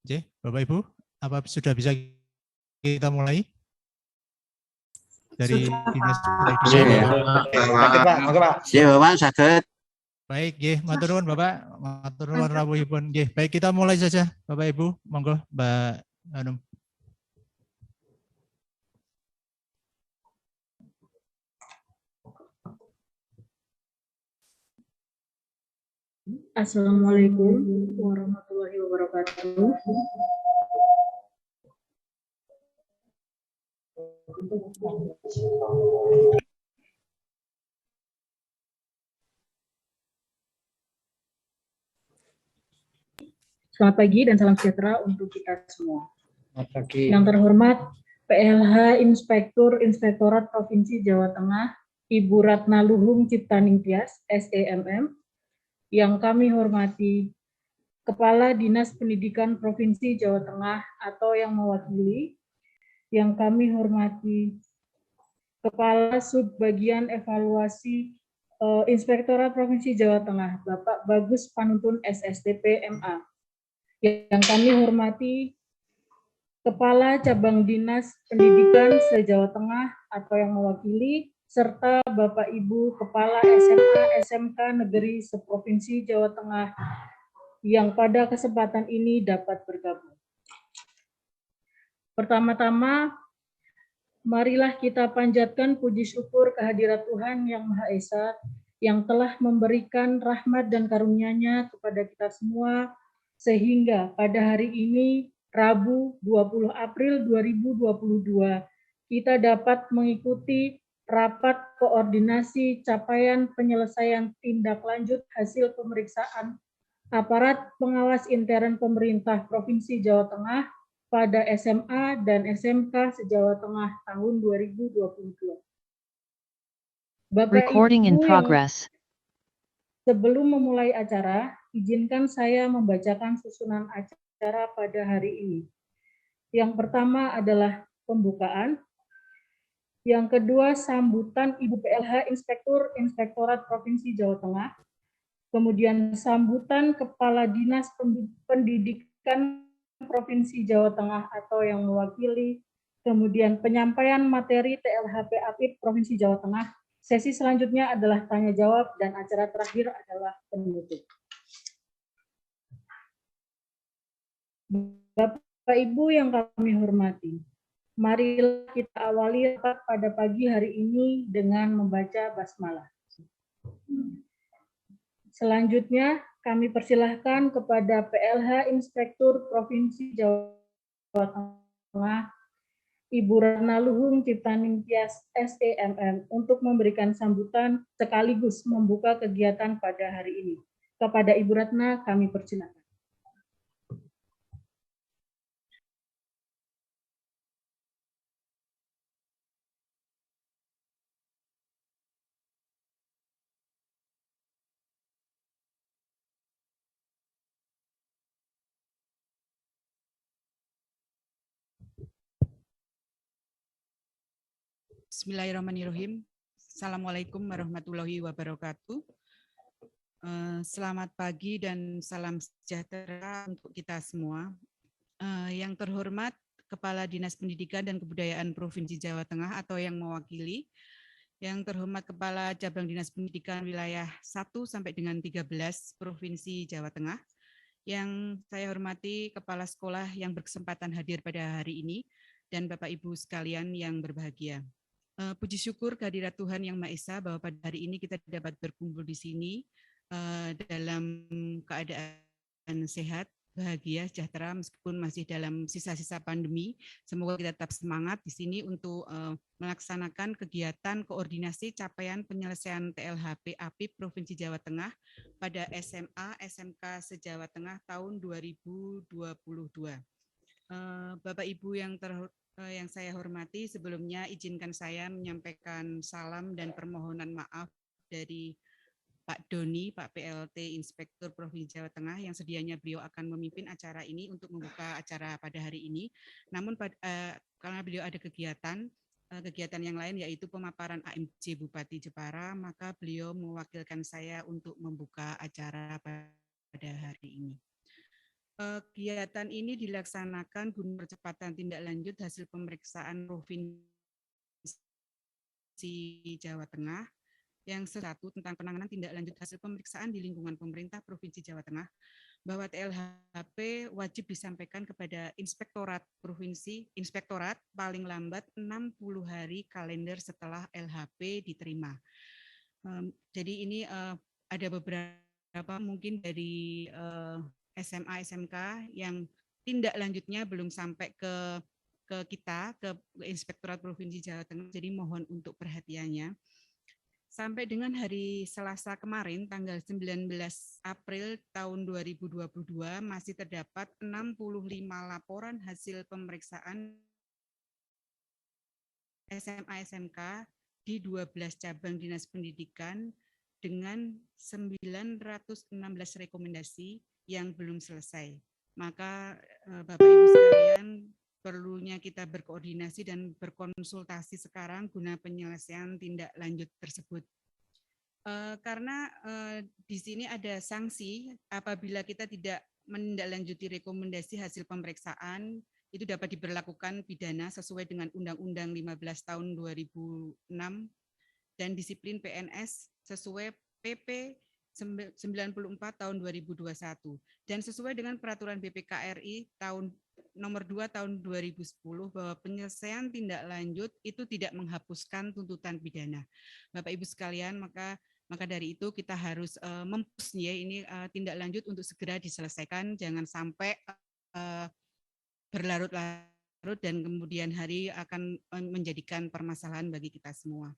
Oke, Bapak Ibu, apa sudah bisa kita mulai dari Dinas Pendidikan? Sakit Pak, oke Pak. Siap Bapak, sakit. Baik, nggih, matur nuwun Bapak, matur nuwun rawuhipun. Nggih, baik kita mulai saja Bapak Ibu, monggo Mbak Anum. Assalamualaikum warahmatullahi wabarakatuh. Selamat pagi dan salam sejahtera untuk kita semua. Selamat pagi. Yang terhormat PLH Inspektur Inspektorat Provinsi Jawa Tengah, Ibu Ratna Luhung Ciptaningtyas, SEMM. Yang kami hormati Kepala Dinas Pendidikan Provinsi Jawa Tengah atau yang mewakili. Yang kami hormati Kepala Subbagian Evaluasi Inspektorat Provinsi Jawa Tengah, Bapak Bagus Panuntun SSDP MA. Yang kami hormati Kepala Cabang Dinas Pendidikan se-Jawa Tengah atau yang mewakili, serta Bapak Ibu Kepala SMA SMK Negeri se-Provinsi Jawa Tengah yang pada kesempatan ini dapat bergabung. Pertama-tama, marilah kita panjatkan puji syukur kehadirat Tuhan Yang Maha Esa yang telah memberikan rahmat dan karunia-Nya kepada kita semua, sehingga pada hari ini, Rabu 20 April 2022, kita dapat mengikuti rapat koordinasi capaian penyelesaian tindak lanjut hasil pemeriksaan aparat pengawas intern pemerintah Provinsi Jawa Tengah pada SMA dan SMK se-Jawa Tengah tahun 2022. Bapak Recording in Ibu yang progress. sebelum memulai acara, izinkan saya membacakan susunan acara pada hari ini. Yang pertama adalah pembukaan. Yang kedua, sambutan Ibu PLH Inspektur Inspektorat Provinsi Jawa Tengah. Kemudian sambutan Kepala Dinas Pendidikan Provinsi Jawa Tengah atau yang mewakili. Kemudian penyampaian materi TLHP APIP Provinsi Jawa Tengah. Sesi selanjutnya adalah tanya jawab dan acara terakhir adalah penutup. Bapak Ibu yang kami hormati, marilah kita awali rapat pada pagi hari ini dengan membaca basmalah. Selanjutnya kami persilahkan kepada PLH Inspektur Provinsi Jawa Tengah, Ibu Ratna Luhung Ciptaningtyas SEMM untuk memberikan sambutan sekaligus membuka kegiatan pada hari ini. Kepada Ibu Ratna kami persilakan. Bismillahirrahmanirrahim. Assalamualaikum warahmatullahi wabarakatuh. Selamat pagi dan salam sejahtera untuk kita semua. Yang terhormat Kepala Dinas Pendidikan dan Kebudayaan Provinsi Jawa Tengah atau yang mewakili. Yang terhormat Kepala Cabang Dinas Pendidikan Wilayah 1 sampai dengan 13 Provinsi Jawa Tengah. Yang saya hormati Kepala Sekolah yang berkesempatan hadir pada hari ini dan Bapak Ibu sekalian yang berbahagia. Puji syukur kehadirat Tuhan Yang Maha Esa bahwa pada hari ini kita dapat berkumpul di sini dalam keadaan sehat, bahagia, sejahtera meskipun masih dalam sisa-sisa pandemi. Semoga kita tetap semangat di sini untuk melaksanakan kegiatan koordinasi capaian penyelesaian TLHP APIP Provinsi Jawa Tengah pada SMA SMK se-Jawa Tengah tahun 2022. Bapak Ibu yang saya hormati, sebelumnya izinkan saya menyampaikan salam dan permohonan maaf dari Pak Doni, Pak PLT Inspektur Provinsi Jawa Tengah yang sedianya beliau akan memimpin acara ini untuk membuka acara pada hari ini. Namun karena beliau ada kegiatan yang lain yaitu pemaparan AMC Bupati Jepara, maka beliau mewakilkan saya untuk membuka acara pada hari ini. Kegiatan ini dilaksanakan guna percepatan tindak lanjut hasil pemeriksaan Provinsi Jawa Tengah yang satu tentang penanganan tindak lanjut hasil pemeriksaan di lingkungan pemerintah Provinsi Jawa Tengah, bahwa TLHP wajib disampaikan kepada Inspektorat Provinsi, Inspektorat paling lambat 60 hari kalender setelah LHP diterima. Jadi ini ada beberapa mungkin dari SMA, SMK yang tindak lanjutnya belum sampai ke kita, ke Inspektorat Provinsi Jawa Tengah, jadi mohon untuk perhatiannya. Sampai dengan hari Selasa kemarin, tanggal 19 April tahun 2022, masih terdapat 65 laporan hasil pemeriksaan SMA, SMK di 12 cabang Dinas Pendidikan dengan 916 rekomendasi yang belum selesai. Maka Bapak Ibu sekalian, perlunya kita berkoordinasi dan berkonsultasi sekarang guna penyelesaian tindak lanjut tersebut. Karena di sini ada sanksi apabila kita tidak menindaklanjuti rekomendasi hasil pemeriksaan, itu dapat diberlakukan pidana sesuai dengan Undang-Undang 15 tahun 2006 dan disiplin PNS sesuai PP 94 tahun 2021 dan sesuai dengan peraturan BPK RI nomor 2 tahun 2010 bahwa penyelesaian tindak lanjut itu tidak menghapuskan tuntutan pidana. Bapak Ibu sekalian, maka dari itu kita harus mempush ya ini tindak lanjut untuk segera diselesaikan, jangan sampai berlarut-larut dan kemudian hari akan menjadikan permasalahan bagi kita semua.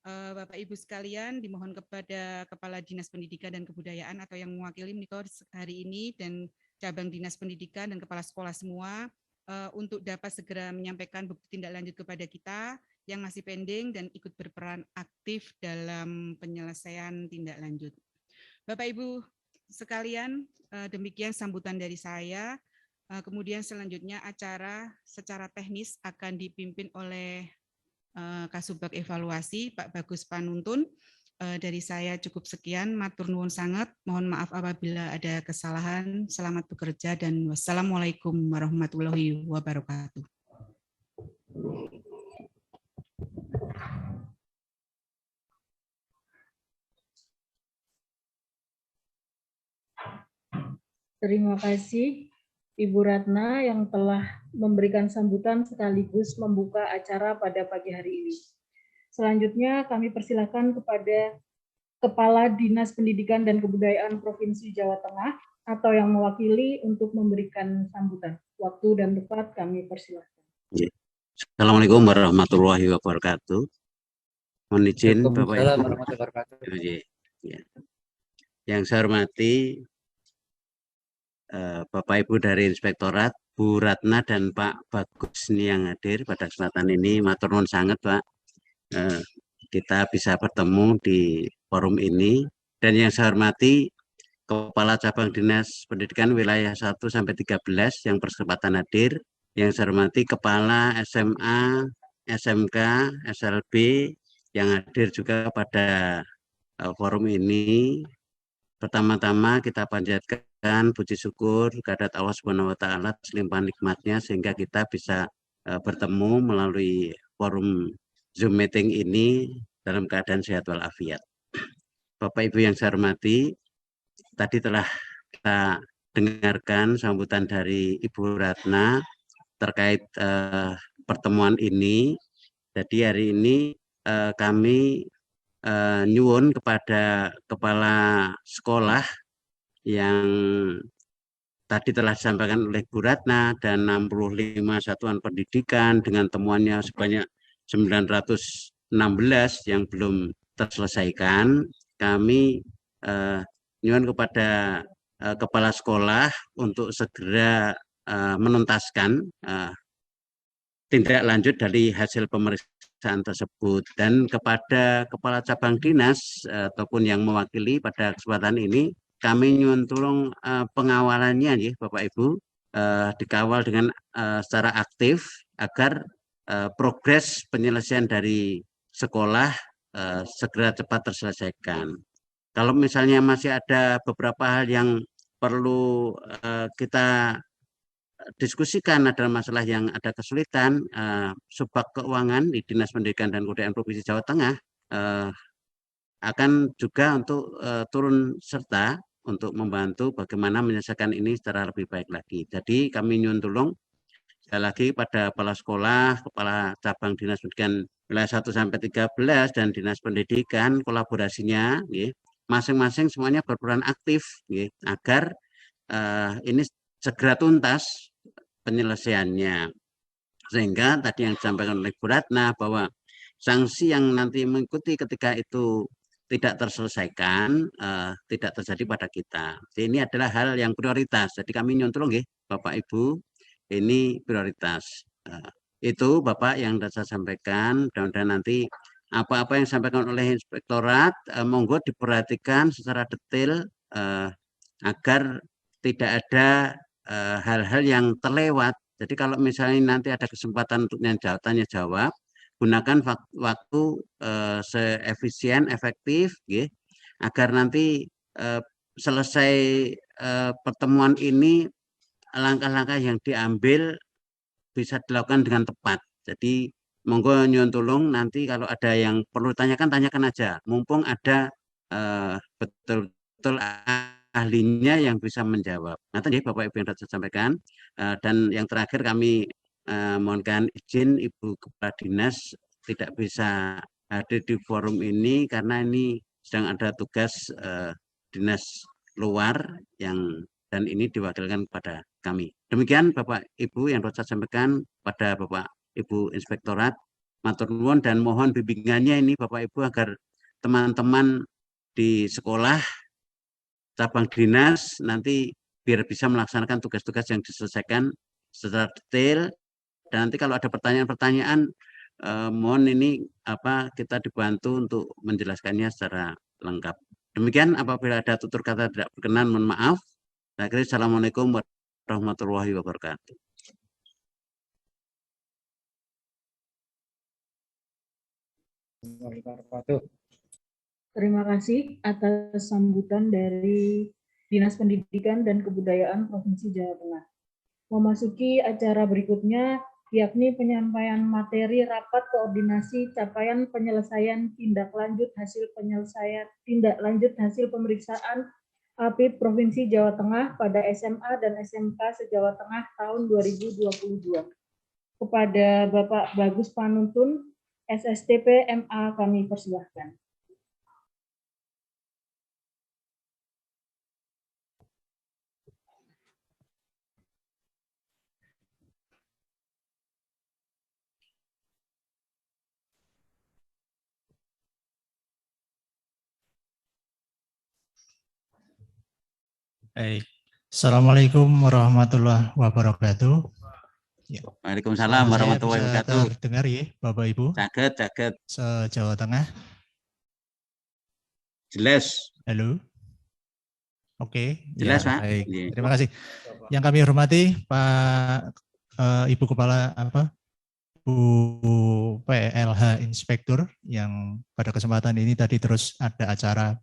Bapak Ibu sekalian, dimohon kepada Kepala Dinas Pendidikan dan Kebudayaan atau yang mewakili hari ini dan cabang Dinas Pendidikan dan Kepala Sekolah semua untuk dapat segera menyampaikan bukti tindak lanjut kepada kita yang masih pending dan ikut berperan aktif dalam penyelesaian tindak lanjut. Bapak Ibu sekalian, demikian sambutan dari saya. Kemudian selanjutnya acara secara teknis akan dipimpin oleh Kasubag Evaluasi Pak Bagus Panuntun. Dari saya cukup sekian, matur nuwun sangat. Mohon maaf apabila ada kesalahan. Selamat bekerja dan wassalamualaikum warahmatullahi wabarakatuh. Terima kasih Ibu Ratna yang telah memberikan sambutan sekaligus membuka acara pada pagi hari ini. Selanjutnya kami persilakan kepada Kepala Dinas Pendidikan dan Kebudayaan Provinsi Jawa Tengah atau yang mewakili untuk memberikan sambutan. Waktu dan tempat kami persilakan. Assalamualaikum warahmatullahi wabarakatuh. Mohon izin Bapak Ibu. Yang saya hormati Bapak Ibu dari Inspektorat, Bu Ratna dan Pak Bagus ini yang hadir pada kesempatan ini. Matur nuwun sangat Pak. Kita bisa bertemu di forum ini. Dan yang saya hormati Kepala Cabang Dinas Pendidikan Wilayah 1 sampai 13 yang berkesempatan hadir. Yang saya hormati Kepala SMA, SMK, SLB yang hadir juga pada forum ini. Pertama-tama kita panjatkan puji syukur kehadirat Allah Subhanahu wa taala selimpah nikmatnya sehingga kita bisa bertemu melalui forum Zoom meeting ini dalam keadaan sehat walafiat. Bapak Ibu yang saya hormati, tadi telah kita dengarkan sambutan dari Ibu Ratna terkait pertemuan ini. Jadi hari ini kami nyuwun kepada kepala sekolah yang tadi telah disampaikan oleh Bu Ratna dan 65 satuan pendidikan dengan temuannya sebanyak 916 yang belum terselesaikan. Kami nyuwun kepada kepala sekolah untuk segera menuntaskan tindak lanjut dari hasil pemeriksaan tersebut, dan kepada kepala cabang dinas ataupun yang mewakili pada kesempatan ini kami nyuwun tulung pengawalannya ya Bapak Ibu dikawal dengan secara aktif agar progres penyelesaian dari sekolah segera cepat terselesaikan. Kalau misalnya masih ada beberapa hal yang perlu kita diskusikan adalah masalah yang ada kesulitan. Subbag keuangan di Dinas Pendidikan dan Kebudayaan Provinsi Jawa Tengah akan juga untuk turun serta untuk membantu bagaimana menyelesaikan ini secara lebih baik lagi. Jadi kami nyuwun tulung sekali lagi pada kepala sekolah, kepala cabang Dinas Pendidikan wilayah 1 sampai 13 dan Dinas Pendidikan kolaborasinya masing-masing semuanya berperan aktif agar ini segera tuntas penyelesaiannya. Sehingga tadi yang disampaikan oleh Bu Ratna bahwa sanksi yang nanti mengikuti ketika itu tidak terselesaikan, tidak terjadi pada kita. Jadi ini adalah hal yang prioritas. Jadi kami nyuntulung Bapak Ibu, ini prioritas. Itu Bapak yang sudah saya sampaikan. Mudah-mudahan nanti apa-apa yang disampaikan oleh Inspektorat, monggo diperhatikan secara detail agar tidak ada hal-hal yang terlewat. Jadi kalau misalnya nanti ada kesempatan untuk tanya jawab, gunakan waktu seefisien, efektif, agar nanti selesai pertemuan ini langkah-langkah yang diambil bisa dilakukan dengan tepat. Jadi monggo nyuwun tulung nanti kalau ada yang perlu tanyakan aja. Mumpung ada betul-betul ahlinya yang bisa menjawab. Nah tadi Bapak Ibu yang sudah saya sampaikan. Dan yang terakhir kami mohonkan izin Ibu Kepala Dinas tidak bisa hadir di forum ini karena ini sedang ada tugas dinas luar dan ini diwakilkan kepada kami. Demikian Bapak Ibu yang saya sampaikan pada Bapak Ibu Inspektorat. Matur nuwun dan mohon bimbingannya ini Bapak Ibu agar teman-teman di sekolah cabang dinas nanti biar bisa melaksanakan tugas-tugas yang diselesaikan secara detail. Dan nanti kalau ada pertanyaan-pertanyaan, mohon ini kita dibantu untuk menjelaskannya secara lengkap. Demikian, apabila ada tutur kata tidak berkenan, mohon maaf. Assalamualaikum warahmatullahi wabarakatuh. Terima kasih atas sambutan dari Dinas Pendidikan dan Kebudayaan Provinsi Jawa Tengah. Memasuki acara berikutnya, yakni penyampaian materi rapat koordinasi capaian penyelesaian tindak lanjut hasil pemeriksaan APIP Provinsi Jawa Tengah pada SMA dan SMK se-Jawa Tengah tahun 2022. Kepada Bapak Bagus Panuntun, SSTP MA kami persilahkan. Assalamualaikum warahmatullahi wabarakatuh. Waalaikumsalam warahmatullahi wabarakatuh. Terdengar ya Bapak Ibu? Caget. Se-Jawa Tengah. Jelas. Halo. Oke. Jelas ya, Pak. Baik. Terima kasih. Yang kami hormati Pak Ibu Kepala Bu PLH Inspektur yang pada kesempatan ini tadi terus ada acara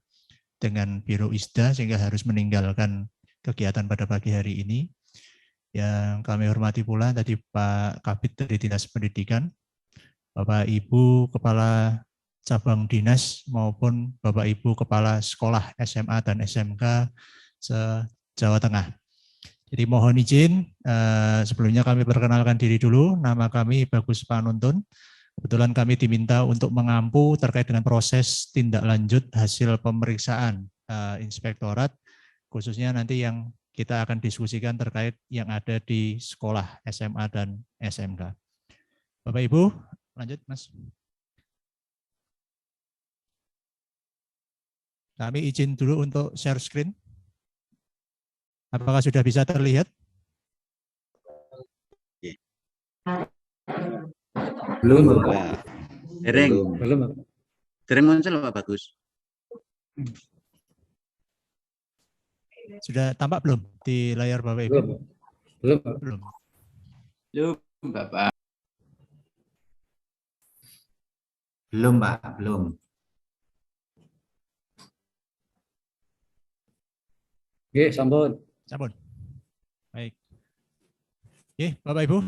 dengan Biro ISDA sehingga harus meninggalkan kegiatan pada pagi hari ini. Yang kami hormati pula tadi Pak Kabid dari Dinas Pendidikan, Bapak Ibu Kepala Cabang Dinas maupun Bapak Ibu Kepala Sekolah SMA dan SMK se-Jawa Tengah. Jadi mohon izin, sebelumnya kami perkenalkan diri dulu, nama kami Bagus Panuntun. Kebetulan kami diminta untuk mengampu terkait dengan proses tindak lanjut hasil pemeriksaan Inspektorat, khususnya nanti yang kita akan diskusikan terkait yang ada di sekolah SMA dan SMK. Bapak Ibu, lanjut Mas. Kami izin dulu untuk share screen. Apakah sudah bisa terlihat? Belum, Pak. Belum. Dereng muncul Pak Bagus. Sudah tampak belum di layar Bapak Ibu? Belum. Belum, Bapak. Belum, Pak. Belum. Oke, sampun. Sampun. Baik. Oke, Bapak Ibu,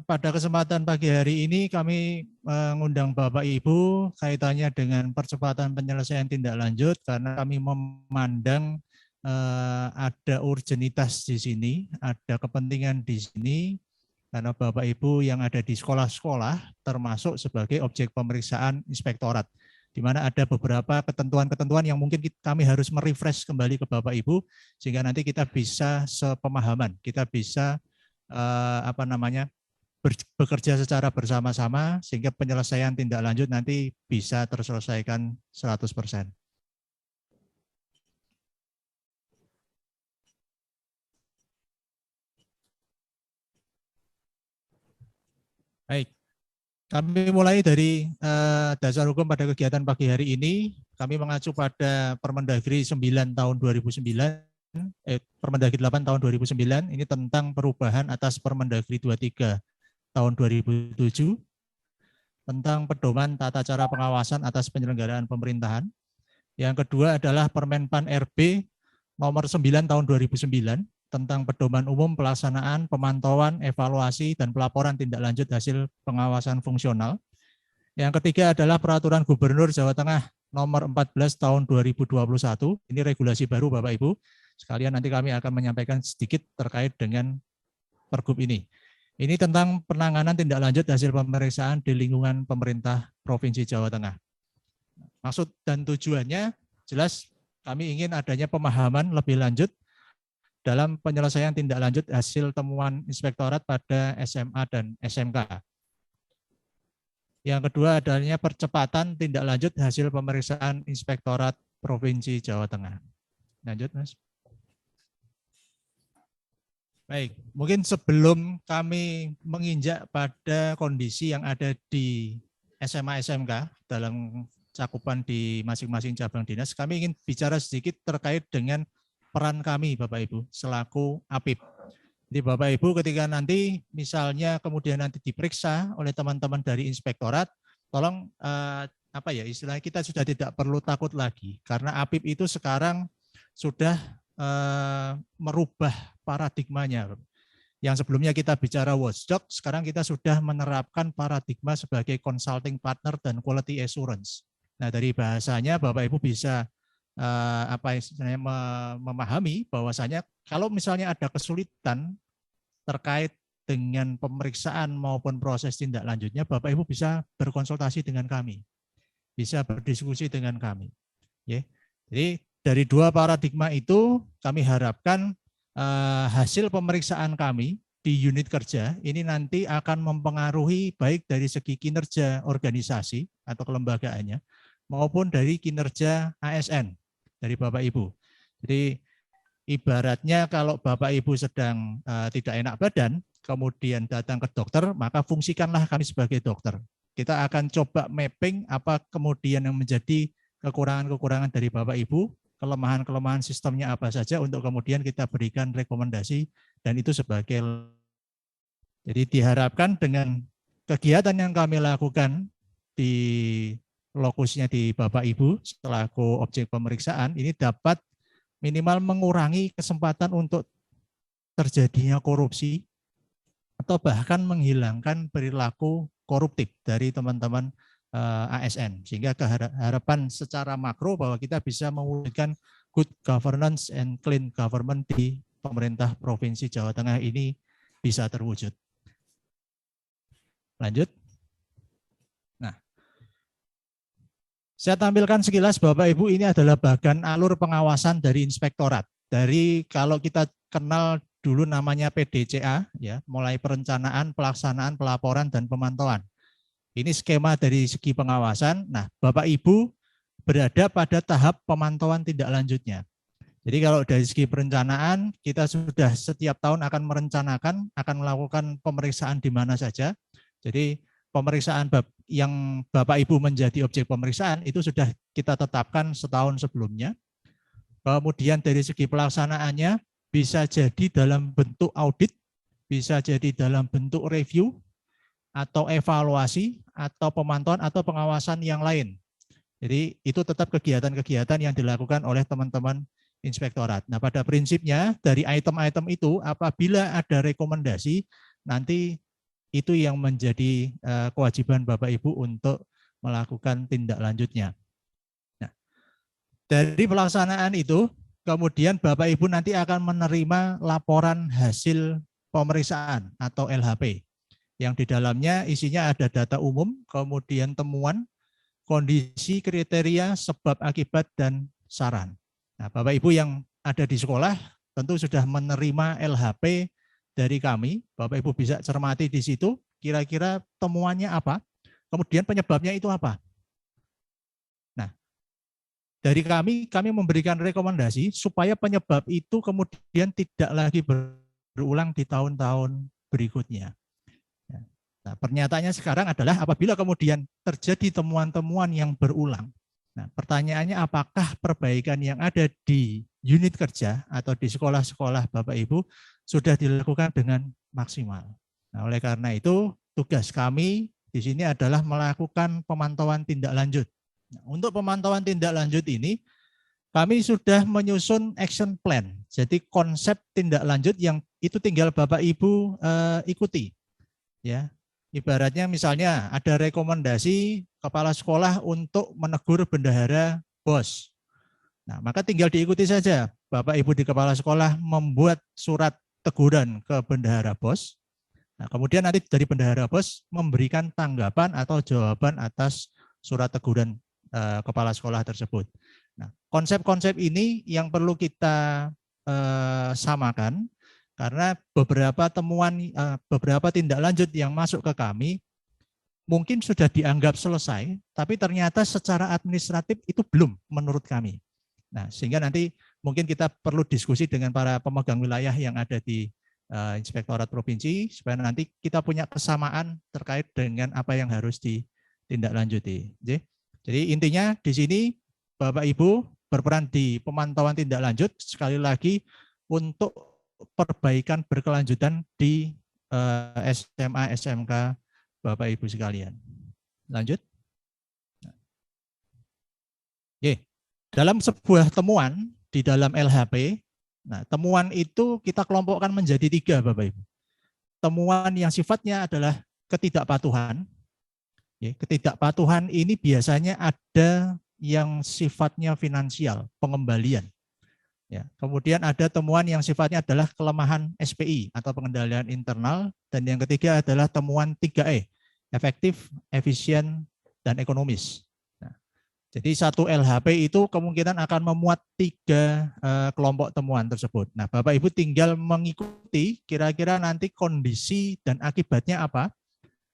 pada kesempatan pagi hari ini kami mengundang Bapak Ibu kaitannya dengan percepatan penyelesaian tindak lanjut karena kami memandang ada urgenitas di sini, ada kepentingan di sini karena Bapak Ibu yang ada di sekolah-sekolah termasuk sebagai objek pemeriksaan inspektorat, di mana ada beberapa ketentuan-ketentuan yang mungkin kami harus merefresh kembali ke Bapak Ibu sehingga nanti kita bisa sepemahaman, kita bisa bekerja secara bersama-sama sehingga penyelesaian tindak lanjut nanti bisa terselesaikan 100%. Baik, kami mulai dari dasar hukum pada kegiatan pagi hari ini. Kami mengacu pada Permendagri 9 tahun 2009, Permendagri 8 tahun 2009, ini tentang perubahan atas Permendagri 23 tahun 2007, tentang pedoman tata cara pengawasan atas penyelenggaraan pemerintahan. Yang kedua adalah Permenpan RB nomor 9 tahun 2009, tentang pedoman umum pelaksanaan, pemantauan, evaluasi, dan pelaporan tindak lanjut hasil pengawasan fungsional. Yang ketiga adalah Peraturan Gubernur Jawa Tengah nomor 14 tahun 2021, ini regulasi baru Bapak Ibu. Sekalian nanti kami akan menyampaikan sedikit terkait dengan pergub ini. Ini tentang penanganan tindak lanjut hasil pemeriksaan di lingkungan pemerintah Provinsi Jawa Tengah. Maksud dan tujuannya jelas kami ingin adanya pemahaman lebih lanjut dalam penyelesaian tindak lanjut hasil temuan inspektorat pada SMA dan SMK. Yang kedua adanya percepatan tindak lanjut hasil pemeriksaan inspektorat Provinsi Jawa Tengah. Lanjut, Mas. Baik, mungkin sebelum kami menginjak pada kondisi yang ada di SMA SMK dalam cakupan di masing-masing cabang dinas, kami ingin bicara sedikit terkait dengan peran kami Bapak Ibu selaku APIP. Jadi Bapak Ibu ketika nanti misalnya kemudian nanti diperiksa oleh teman-teman dari inspektorat, tolong istilahnya kita sudah tidak perlu takut lagi karena APIP itu sekarang sudah merubah paradigmanya. Yang sebelumnya kita bicara watchdog, sekarang kita sudah menerapkan paradigma sebagai consulting partner dan quality assurance. Nah, dari bahasanya Bapak Ibu bisa memahami bahwasanya kalau misalnya ada kesulitan terkait dengan pemeriksaan maupun proses tindak lanjutnya, Bapak Ibu bisa berkonsultasi dengan kami, bisa berdiskusi dengan kami. Ya. Jadi dari dua paradigma itu kami harapkan hasil pemeriksaan kami di unit kerja ini nanti akan mempengaruhi baik dari segi kinerja organisasi atau kelembagaannya maupun dari kinerja ASN dari Bapak Ibu. Jadi ibaratnya kalau Bapak Ibu sedang tidak enak badan, kemudian datang ke dokter, maka fungsikanlah kami sebagai dokter. Kita akan coba mapping apa kemudian yang menjadi kekurangan-kekurangan dari Bapak Ibu, kelemahan-kelemahan sistemnya apa saja untuk kemudian kita berikan rekomendasi dan itu sebagai. Jadi diharapkan dengan kegiatan yang kami lakukan di lokusnya di Bapak Ibu selaku objek pemeriksaan ini dapat minimal mengurangi kesempatan untuk terjadinya korupsi atau bahkan menghilangkan perilaku koruptif dari teman-teman ASN sehingga harapan secara makro bahwa kita bisa mewujudkan good governance and clean government di pemerintah Provinsi Jawa Tengah ini bisa terwujud. Lanjut. Saya tampilkan sekilas Bapak Ibu ini adalah bagan alur pengawasan dari inspektorat. Dari kalau kita kenal dulu namanya PDCA, ya, mulai perencanaan, pelaksanaan, pelaporan, dan pemantauan. Ini skema dari segi pengawasan. Nah, Bapak Ibu berada pada tahap pemantauan tindak lanjutnya. Jadi kalau dari segi perencanaan, kita sudah setiap tahun akan merencanakan, akan melakukan pemeriksaan di mana saja. Jadi pemeriksaan yang Bapak Ibu menjadi objek pemeriksaan itu sudah kita tetapkan setahun sebelumnya. Kemudian dari segi pelaksanaannya bisa jadi dalam bentuk audit, bisa jadi dalam bentuk review, atau evaluasi, atau pemantauan, atau pengawasan yang lain. Jadi itu tetap kegiatan-kegiatan yang dilakukan oleh teman-teman inspektorat. Nah, pada prinsipnya dari item-item itu apabila ada rekomendasi, nanti itu yang menjadi kewajiban Bapak Ibu untuk melakukan tindak lanjutnya. Nah, dari pelaksanaan itu, kemudian Bapak Ibu nanti akan menerima laporan hasil pemeriksaan atau LHP, yang di dalamnya isinya ada data umum, kemudian temuan, kondisi, kriteria, sebab, akibat, dan saran. Nah, Bapak Ibu yang ada di sekolah tentu sudah menerima LHP dari kami. Bapak Ibu bisa cermati di situ, kira-kira temuannya apa, kemudian penyebabnya itu apa. Nah, dari kami memberikan rekomendasi supaya penyebab itu kemudian tidak lagi berulang di tahun-tahun berikutnya. Nah, pernyataannya sekarang adalah apabila kemudian terjadi temuan-temuan yang berulang. Nah, pertanyaannya apakah perbaikan yang ada di unit kerja atau di sekolah-sekolah Bapak Ibu sudah dilakukan dengan maksimal. Nah, oleh karena itu tugas kami di sini adalah melakukan pemantauan tindak lanjut. Nah, untuk pemantauan tindak lanjut ini kami sudah menyusun action plan. Jadi konsep tindak lanjut yang itu tinggal Bapak Ibu ikuti. Ya. Ibaratnya misalnya ada rekomendasi kepala sekolah untuk menegur bendahara BOS. Nah, maka tinggal diikuti saja. Bapak Ibu di kepala sekolah membuat surat teguran ke bendahara BOS. Nah, kemudian nanti dari bendahara BOS memberikan tanggapan atau jawaban atas surat teguran kepala sekolah tersebut. Nah, konsep-konsep ini yang perlu kita samakan. Karena beberapa temuan, beberapa tindak lanjut yang masuk ke kami mungkin sudah dianggap selesai, tapi ternyata secara administratif itu belum menurut kami. Nah, sehingga nanti mungkin kita perlu diskusi dengan para pemegang wilayah yang ada di Inspektorat Provinsi, supaya nanti kita punya kesamaan terkait dengan apa yang harus ditindaklanjuti. Jadi intinya di sini Bapak Ibu berperan di pemantauan tindak lanjut, sekali lagi untuk perbaikan berkelanjutan di SMA, SMK Bapak Ibu sekalian. Lanjut. Oke. Dalam sebuah temuan di dalam LHP, nah temuan itu kita kelompokkan menjadi 3 Bapak Ibu. Temuan yang sifatnya adalah ketidakpatuhan. Ketidakpatuhan ini biasanya ada yang sifatnya finansial, pengembalian. Ya, kemudian ada temuan yang sifatnya adalah kelemahan SPI atau pengendalian internal, dan yang ketiga adalah temuan 3E, efektif, efisien, dan ekonomis. Nah, jadi satu LHP itu kemungkinan akan memuat 3 kelompok temuan tersebut. Nah, Bapak Ibu tinggal mengikuti kira-kira nanti kondisi dan akibatnya apa,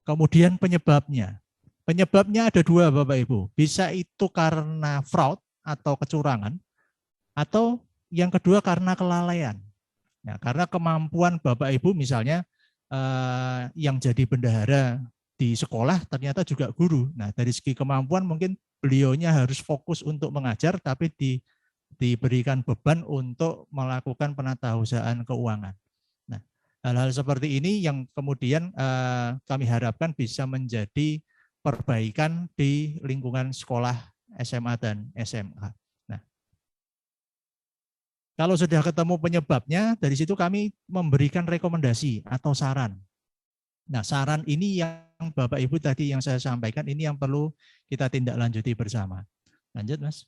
kemudian penyebabnya. Penyebabnya ada 2 Bapak Ibu, bisa itu karena fraud atau kecurangan, atau yang kedua karena kelalaian. Ya, karena kemampuan Bapak Ibu misalnya yang jadi bendahara di sekolah ternyata juga guru. Nah, dari segi kemampuan mungkin beliaunya harus fokus untuk mengajar, tapi diberikan beban untuk melakukan penatausahaan keuangan. Nah, hal-hal seperti ini yang kemudian kami harapkan bisa menjadi perbaikan di lingkungan sekolah SMA dan SMK. Kalau sudah ketemu penyebabnya, dari situ kami memberikan rekomendasi atau saran. Nah, saran ini yang Bapak Ibu tadi yang saya sampaikan, ini yang perlu kita tindak lanjuti bersama. Lanjut, Mas.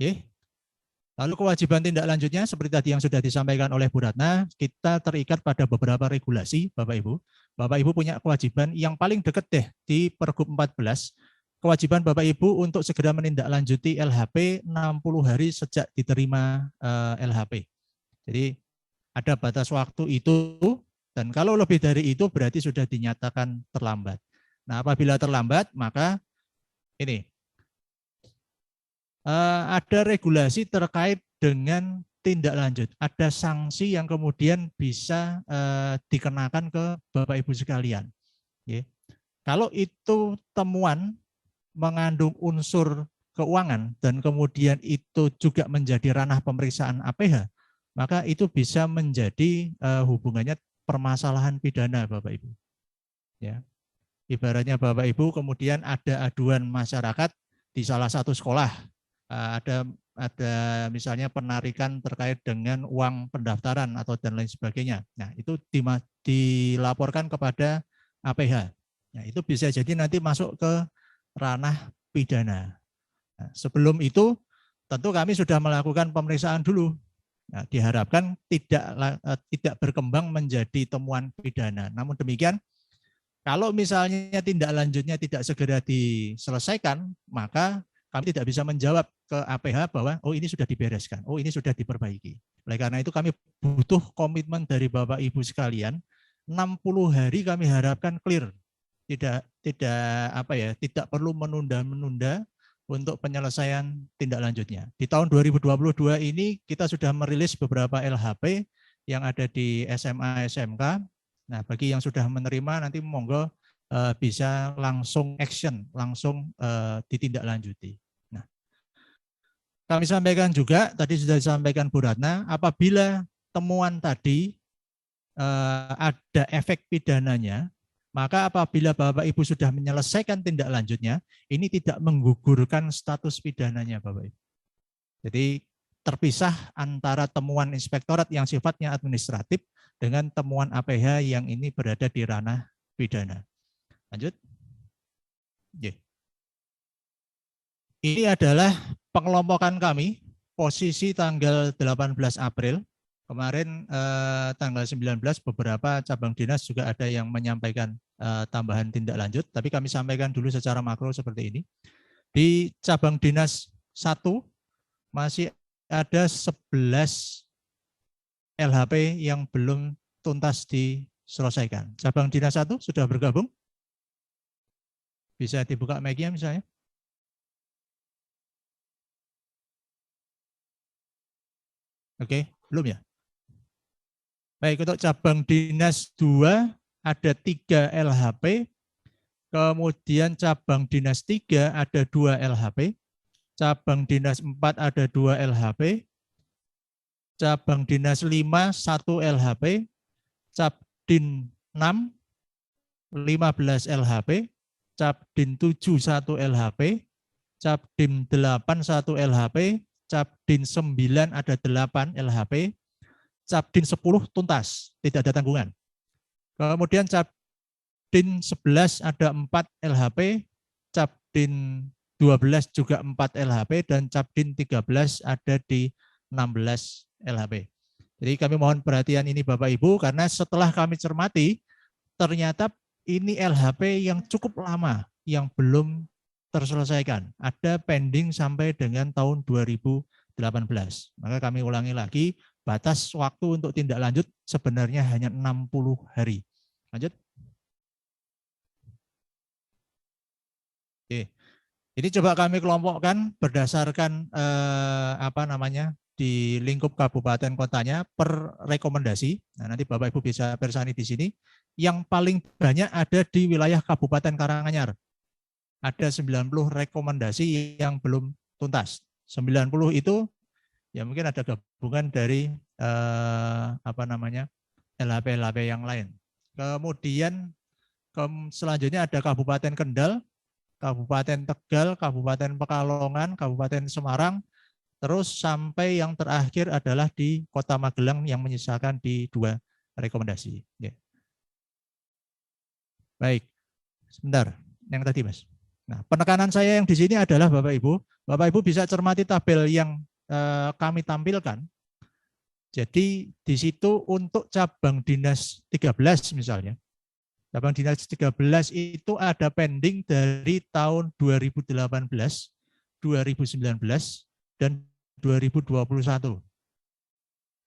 Oke. Lalu kewajiban tindak lanjutnya, seperti tadi yang sudah disampaikan oleh Bu Ratna, kita terikat pada beberapa regulasi, Bapak Ibu. Bapak Ibu punya kewajiban yang paling dekat deh di Pergub 14, kewajiban Bapak Ibu untuk segera menindaklanjuti LHP 60 hari sejak diterima LHP. Jadi ada batas waktu itu, dan kalau lebih dari itu berarti sudah dinyatakan terlambat. Nah, apabila terlambat, maka ini ada regulasi terkait dengan tindak lanjut. Ada sanksi yang kemudian bisa dikenakan ke Bapak Ibu sekalian. Kalau itu temuan mengandung unsur keuangan dan kemudian itu juga menjadi ranah pemeriksaan APH, maka itu bisa menjadi hubungannya permasalahan pidana Bapak Ibu. Ya. Ibaratnya Bapak Ibu kemudian ada aduan masyarakat di salah satu sekolah ada misalnya penarikan terkait dengan uang pendaftaran atau dan lain sebagainya. Nah, itu dilaporkan kepada APH. Nah, itu bisa jadi nanti masuk ke ranah pidana. Nah, sebelum itu tentu kami sudah melakukan pemeriksaan dulu. Nah, diharapkan tidak berkembang menjadi temuan pidana. Namun demikian, kalau misalnya tindak lanjutnya tidak segera diselesaikan, maka kami tidak bisa menjawab ke APH bahwa oh ini sudah dibereskan, oh ini sudah diperbaiki. Oleh karena itu kami butuh komitmen dari Bapak Ibu sekalian, 60 hari kami harapkan clear. Tidak perlu menunda-menunda untuk penyelesaian tindak lanjutnya. Di tahun 2022 ini kita sudah merilis beberapa LHP yang ada di SMA SMK. Nah, bagi yang sudah menerima nanti monggo bisa langsung action, langsung ditindaklanjuti. Nah, kami sampaikan juga, tadi sudah disampaikan Bu Ratna, apabila temuan tadi ada efek pidananya, maka apabila Bapak Ibu sudah menyelesaikan tindak lanjutnya, ini tidak menggugurkan status pidananya Bapak Ibu. Jadi terpisah antara temuan inspektorat yang sifatnya administratif dengan temuan APH yang ini berada di ranah pidana. Lanjut. Ini adalah pengelompokan kami, posisi tanggal 18 April. Kemarin tanggal 19 beberapa cabang dinas juga ada yang menyampaikan tambahan tindak lanjut, tapi kami sampaikan dulu secara makro seperti ini. Di cabang dinas 1 masih ada 11 LHP yang belum tuntas diselesaikan. Cabang dinas 1 sudah bergabung? Bisa dibuka mic-nya misalnya. Oke, belum ya? Baik, untuk cabang dinas 2 ada 3 LHP, kemudian cabang dinas 3 ada 2 LHP, cabang dinas 4 ada 2 LHP, cabang dinas 5 1 LHP, cabdin 6 15 LHP, cabdin 7 1 LHP, cabdin 8 1 LHP, cabdin 9 ada 8 LHP, cabdin 10 tuntas, tidak ada tanggungan. Kemudian cabdin 11 ada 4 LHP, cabdin 12 juga 4 LHP, dan cabdin 13 ada di 16 LHP. Jadi kami mohon perhatian ini Bapak Ibu, karena setelah kami cermati, ternyata ini LHP yang cukup lama, yang belum terselesaikan. Ada pending sampai dengan tahun 2018. Maka kami ulangi lagi, batas waktu untuk tindak lanjut sebenarnya hanya 60 hari. Lanjut. Oke. Ini coba kami kelompokkan berdasarkan di lingkup kabupaten kotanya per rekomendasi. Nah, nanti Bapak Ibu bisa persani di sini. Yang paling banyak ada di wilayah Kabupaten Karanganyar. Ada 90 rekomendasi yang belum tuntas. 90 itu ya mungkin ada gabungan dari LHP-LHP yang lain. Kemudian selanjutnya ada Kabupaten Kendal, Kabupaten Tegal, Kabupaten Pekalongan, Kabupaten Semarang, terus sampai yang terakhir adalah di Kota Magelang yang menyisakan di 2 rekomendasi. Ya. Baik, sebentar, yang tadi Mas. Nah, penekanan saya yang di sini adalah Bapak Ibu bisa cermati tabel yang kami tampilkan. Jadi di situ untuk cabang dinas 13 misalnya, cabang dinas 13 itu ada pending dari tahun 2018, 2019, dan 2021.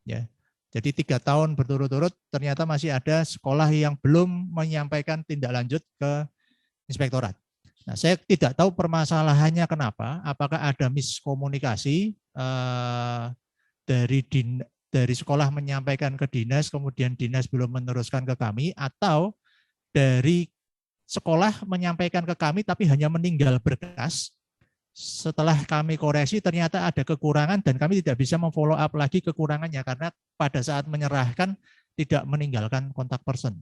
Ya. Jadi 3 tahun berturut-turut ternyata masih ada sekolah yang belum menyampaikan tindak lanjut ke inspektorat. Nah, saya tidak tahu permasalahannya kenapa, apakah ada miskomunikasi dari sekolah menyampaikan ke dinas, kemudian dinas belum meneruskan ke kami, atau dari sekolah menyampaikan ke kami tapi hanya meninggal berkas. Setelah kami koreksi ternyata ada kekurangan dan kami tidak bisa memfollow up lagi kekurangannya karena pada saat menyerahkan tidak meninggalkan kontak person.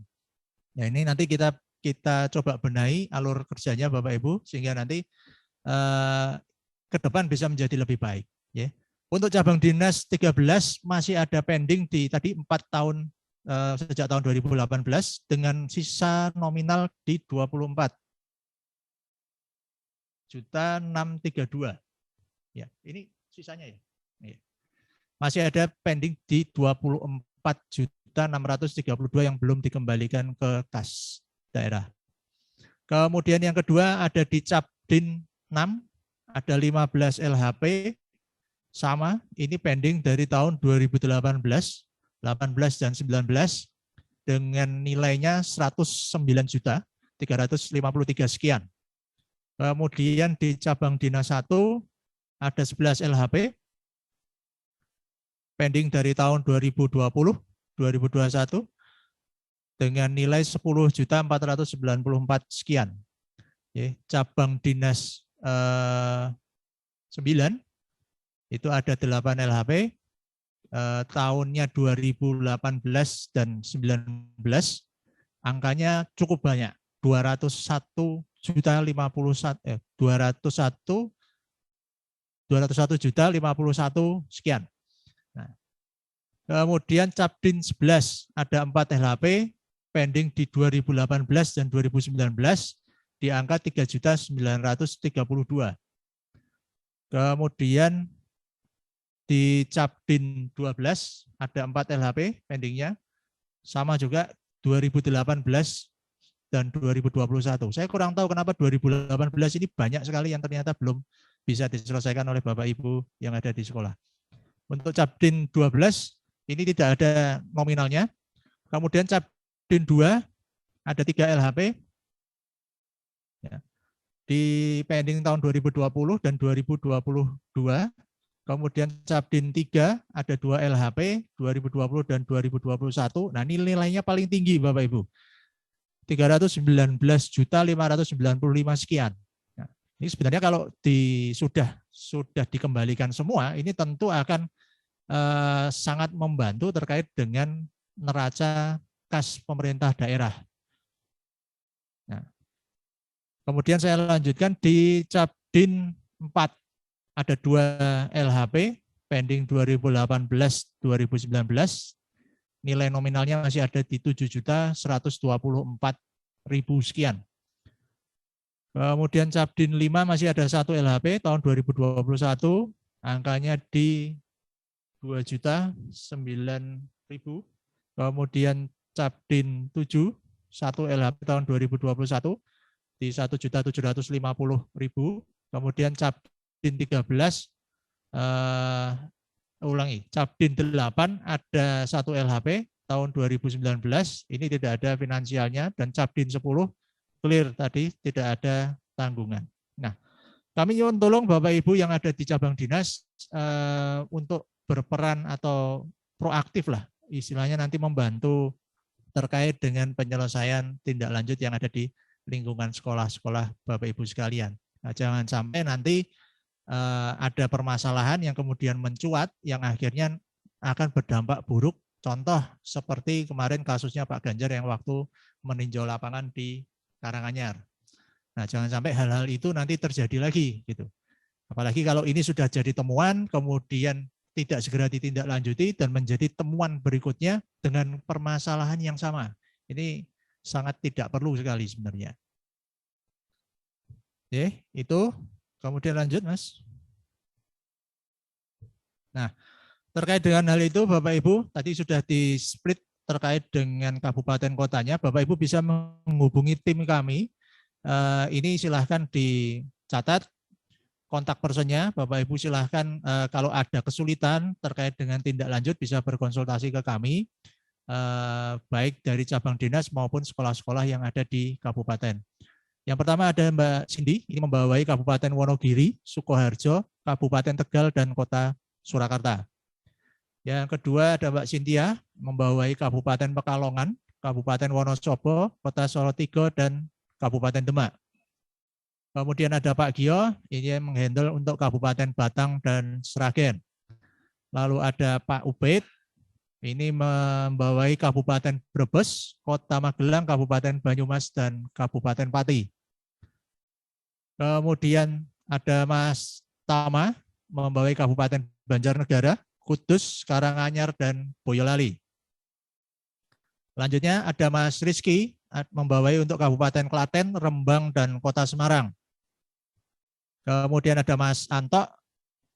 Nah, ini nanti kita coba benahi alur kerjanya Bapak Ibu sehingga nanti ke depan bisa menjadi lebih baik. Ya. Untuk cabang dinas 13 masih ada pending di tadi 4 tahun sejak tahun 2018 dengan sisa nominal di 24.632. Ya, ini sisanya ya. Masih ada pending di 24.632 yang belum dikembalikan ke kas daerah. Kemudian yang kedua ada di Capdin 6, ada 15 LHP, sama, ini pending dari tahun 2018, 18 dan 19, dengan nilainya 109.353 sekian. Kemudian di cabang dinas 1 ada 11 LHP, pending dari tahun 2020, 2021, dengan nilai 10.494 sekian. Cabang dinas 9, itu ada 8 LHP, tahunnya 2018 dan 19, angkanya cukup banyak, 201.051 sekian. Nah, kemudian Capdin 11 ada 4 LHP, pending di 2018 dan 2019 di angka 3.932. Kemudian di Capdin 12 ada 4 LHP pendingnya, sama juga 2018 dan 2021. Saya kurang tahu kenapa 2018 ini banyak sekali yang ternyata belum bisa diselesaikan oleh Bapak Ibu yang ada di sekolah. Untuk Capdin 12 ini tidak ada nominalnya. Kemudian Capdin 2 ada 3 LHP. Ya. Di pending tahun 2020 dan 2022. Kemudian Capdin 3 ada 2 LHP 2020 dan 2021. Nah, ini nilainya paling tinggi Bapak Ibu. 319.595 sekian. Nah, ini sebenarnya kalau sudah dikembalikan semua, ini tentu akan sangat membantu terkait dengan neraca kas pemerintah daerah. Nah, kemudian saya lanjutkan di Capdin 4 ada 2 LHP pending 2018-2019, nilai nominalnya masih ada di 7.124.000 sekian. Kemudian Capdin 5 masih ada 1 LHP tahun 2021, angkanya di 2.009.000. Kemudian Capdin 7 1 LHP tahun 2021 di 1.750.000. Kemudian Capdin 13 Capdin 8 ada 1 LHP tahun 2019, ini tidak ada finansialnya, dan Capdin 10 clear tadi, tidak ada tanggungan. Nah, kami ingin tolong Bapak Ibu yang ada di cabang dinas untuk berperan atau proaktif lah, istilahnya nanti membantu terkait dengan penyelesaian tindak lanjut yang ada di lingkungan sekolah-sekolah Bapak Ibu sekalian. Nah, jangan sampai nanti ada permasalahan yang kemudian mencuat yang akhirnya akan berdampak buruk. Contoh seperti kemarin kasusnya Pak Ganjar yang waktu meninjau lapangan di Karanganyar. Nah, jangan sampai hal-hal itu nanti terjadi lagi gitu. Apalagi kalau ini sudah jadi temuan kemudian tidak segera ditindaklanjuti dan menjadi temuan berikutnya dengan permasalahan yang sama. Ini sangat tidak perlu sekali sebenarnya. Oke, itu. Kemudian lanjut, Mas. Nah, terkait dengan hal itu, Bapak Ibu, tadi sudah di-split terkait dengan kabupaten kotanya. Bapak Ibu bisa menghubungi tim kami. Ini silahkan dicatat kontak personnya. Bapak Ibu silahkan kalau ada kesulitan terkait dengan tindak lanjut bisa berkonsultasi ke kami, baik dari cabang dinas maupun sekolah-sekolah yang ada di kabupaten. Yang pertama ada Mbak Cindy, ini membawai Kabupaten Wonogiri, Sukoharjo, Kabupaten Tegal, dan Kota Surakarta. Yang kedua ada Mbak Cynthia, membawai Kabupaten Pekalongan, Kabupaten Wonosobo, Kota Solotigo, dan Kabupaten Demak. Kemudian ada Pak Gio, ini yang menghandle untuk Kabupaten Batang dan Sragen. Lalu ada Pak Ubaid, ini membawai Kabupaten Brebes, Kota Magelang, Kabupaten Banyumas, dan Kabupaten Pati. Kemudian ada Mas Tama membawai Kabupaten Banjarnegara, Kudus, Karanganyar, dan Boyolali. Selanjutnya ada Mas Rizky membawai untuk Kabupaten Klaten, Rembang, dan Kota Semarang. Kemudian ada Mas Anto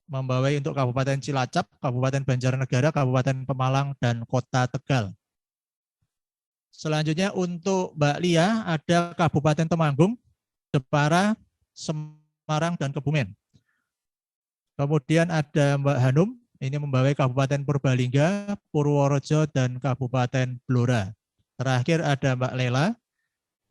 membawai untuk Kabupaten Cilacap, Kabupaten Banjarnegara, Kabupaten Pemalang, dan Kota Tegal. Selanjutnya untuk Mbak Lia ada Kabupaten Temanggung, Jepara, Semarang, dan Kebumen. Kemudian ada Mbak Hanum, ini membawai Kabupaten Purbalingga, Purworejo, dan Kabupaten Blora. Terakhir ada Mbak Lela,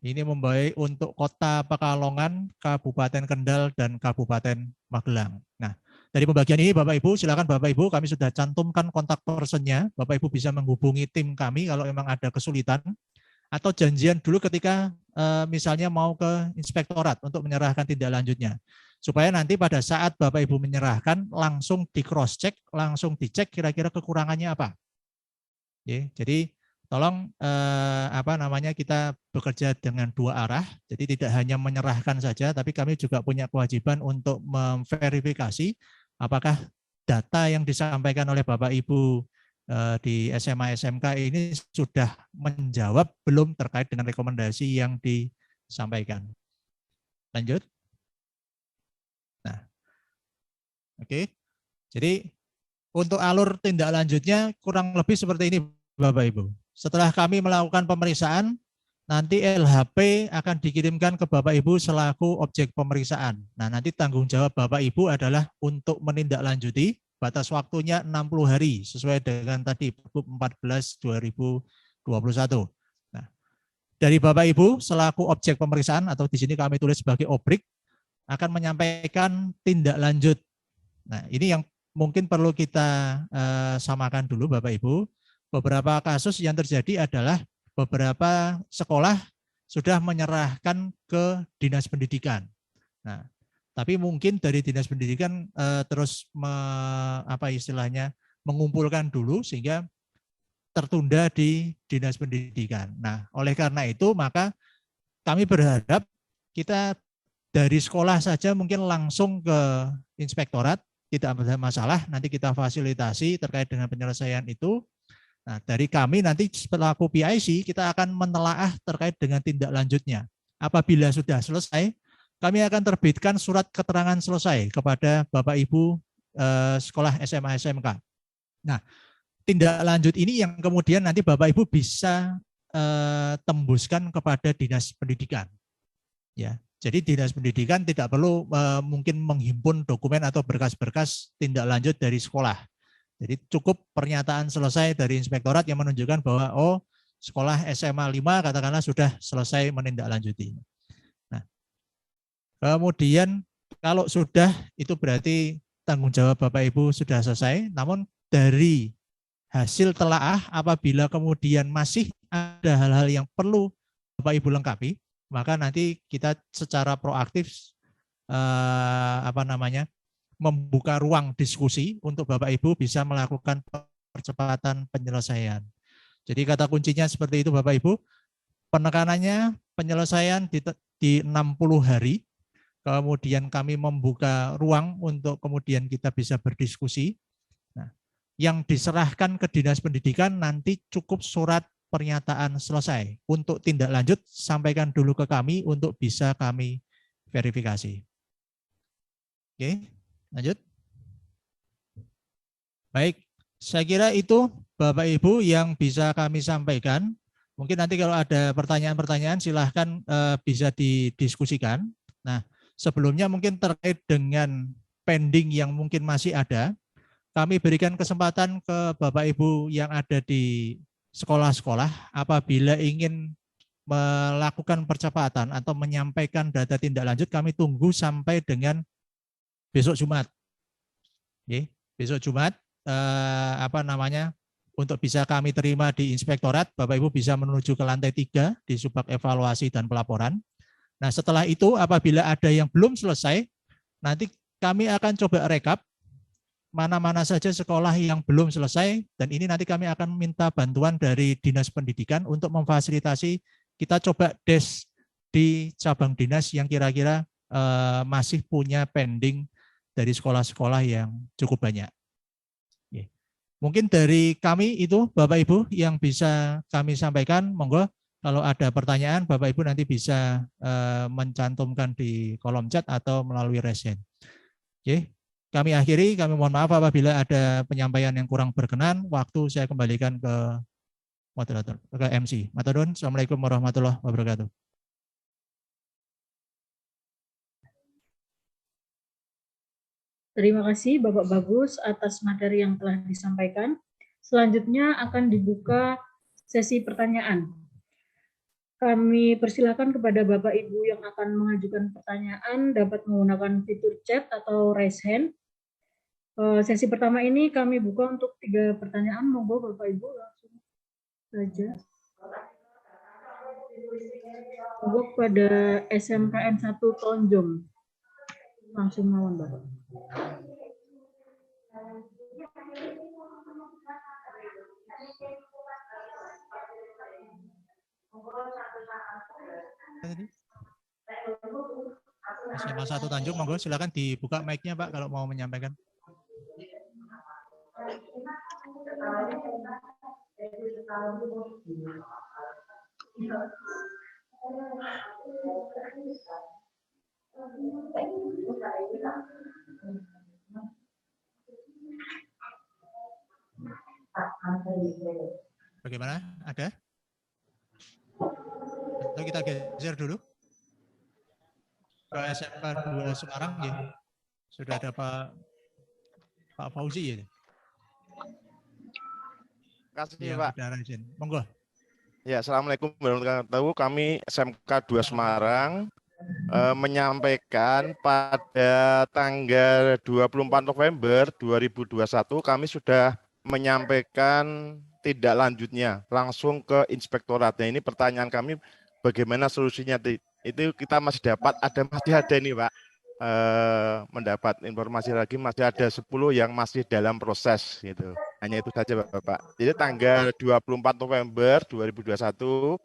ini membawai untuk Kota Pekalongan, Kabupaten Kendal, dan Kabupaten Magelang. Nah, dari pembagian ini Bapak Ibu, silakan Bapak Ibu, kami sudah cantumkan kontak personnya. Bapak Ibu bisa menghubungi tim kami kalau memang ada kesulitan, atau janjian dulu ketika misalnya mau ke inspektorat untuk menyerahkan tindak lanjutnya. Supaya nanti pada saat Bapak Ibu menyerahkan langsung di cross check, langsung dicek kira-kira kekurangannya apa. Oke, jadi tolong kita bekerja dengan dua arah. Jadi tidak hanya menyerahkan saja, tapi kami juga punya kewajiban untuk memverifikasi apakah data yang disampaikan oleh Bapak Ibu di SMA SMK ini sudah menjawab belum terkait dengan rekomendasi yang disampaikan. Lanjut. Nah, oke. Jadi untuk alur tindak lanjutnya kurang lebih seperti ini Bapak Ibu. Setelah kami melakukan pemeriksaan, nanti LHP akan dikirimkan ke Bapak Ibu selaku objek pemeriksaan. Nah, nanti tanggung jawab Bapak Ibu adalah untuk menindaklanjuti, batas waktunya 60 hari sesuai dengan tadi Pergub 14/2021. Nah, dari Bapak Ibu selaku objek pemeriksaan atau di sini kami tulis sebagai obrik akan menyampaikan tindak lanjut. Nah, ini yang mungkin perlu kita samakan dulu Bapak Ibu. Beberapa kasus yang terjadi adalah beberapa sekolah sudah menyerahkan ke Dinas Pendidikan. Nah, tapi mungkin dari Dinas Pendidikan terus mengumpulkan dulu sehingga tertunda di Dinas Pendidikan. Nah, oleh karena itu maka kami berharap kita dari sekolah saja mungkin langsung ke inspektorat, tidak ada masalah, nanti kita fasilitasi terkait dengan penyelesaian itu. Nah, dari kami nanti selaku PIC kita akan menelaah terkait dengan tindak lanjutnya. Apabila sudah selesai, kami akan terbitkan surat keterangan selesai kepada Bapak Ibu sekolah SMA SMK. Nah, tindak lanjut ini yang kemudian nanti Bapak Ibu bisa tembuskan kepada Dinas Pendidikan. Ya, jadi Dinas Pendidikan tidak perlu mungkin menghimpun dokumen atau berkas-berkas tindak lanjut dari sekolah. Jadi cukup pernyataan selesai dari inspektorat yang menunjukkan bahwa sekolah SMA 5 katakanlah sudah selesai menindaklanjuti. Nah, kemudian kalau sudah itu berarti tanggung jawab Bapak Ibu sudah selesai. Namun dari hasil telaah apabila kemudian masih ada hal-hal yang perlu Bapak Ibu lengkapi, maka nanti kita secara proaktif membuka ruang diskusi untuk Bapak Ibu bisa melakukan percepatan penyelesaian. Jadi kata kuncinya seperti itu Bapak Ibu, penekanannya penyelesaian di 60 hari, kemudian kami membuka ruang untuk kemudian kita bisa berdiskusi. Nah, yang diserahkan ke Dinas Pendidikan nanti cukup surat pernyataan selesai. Untuk tindak lanjut sampaikan dulu ke kami untuk bisa kami verifikasi. Oke, lanjut. Baik, saya kira itu Bapak Ibu yang bisa kami sampaikan. Mungkin nanti kalau ada pertanyaan-pertanyaan silahkan bisa didiskusikan. Nah, sebelumnya mungkin terkait dengan pending yang mungkin masih ada, kami berikan kesempatan ke Bapak Ibu yang ada di sekolah-sekolah apabila ingin melakukan percepatan atau menyampaikan data tindak lanjut, kami tunggu sampai dengan besok Jumat. Oke, besok Jumat untuk bisa kami terima di inspektorat, Bapak Ibu bisa menuju ke lantai 3 di Subbag Evaluasi dan Pelaporan. Nah, setelah itu apabila ada yang belum selesai, nanti kami akan coba rekap mana-mana saja sekolah yang belum selesai, dan ini nanti kami akan minta bantuan dari Dinas Pendidikan untuk memfasilitasi kita coba des di cabang dinas yang kira-kira masih punya pending dari sekolah-sekolah yang cukup banyak. Mungkin dari kami itu Bapak Ibu yang bisa kami sampaikan, monggo kalau ada pertanyaan Bapak Ibu nanti bisa mencantumkan di kolom chat atau melalui raise hand. Oke, kami akhiri, kami mohon maaf apabila ada penyampaian yang kurang berkenan, waktu saya kembalikan ke moderator, ke MC. Matur nuwun, Assalamualaikum warahmatullahi wabarakatuh. Terima kasih Bapak Bagus atas materi yang telah disampaikan. Selanjutnya akan dibuka sesi pertanyaan. Kami persilakan kepada Bapak Ibu yang akan mengajukan pertanyaan dapat menggunakan fitur chat atau raise hand. Sesi pertama ini kami buka untuk 3 pertanyaan. Monggo Bapak Ibu langsung saja. Monggo pada SMKN 1 Tonjong. Langsung mawon Bapak. SMA 1 Tanjung, monggo silakan dibuka mic-nya Pak kalau mau menyampaikan. Bagaimana? Ada? Atau kita geser dulu ke SMK 2 Semarang ya. Sudah ada Pak Fauzi ya. Kasih yang Pak. Monggo. Ya, Assalamualaikum warahmatullahi wabarakatuh. Kami SMK 2 Semarang menyampaikan pada tanggal 24 November 2021 kami sudah menyampaikan tindak lanjutnya langsung ke inspektoratnya. Ini pertanyaan kami bagaimana solusinya, itu kita masih ada ini Pak, mendapat informasi lagi masih ada 10 yang masih dalam proses gitu. Hanya itu saja Bapak. Jadi tanggal 24 November 2021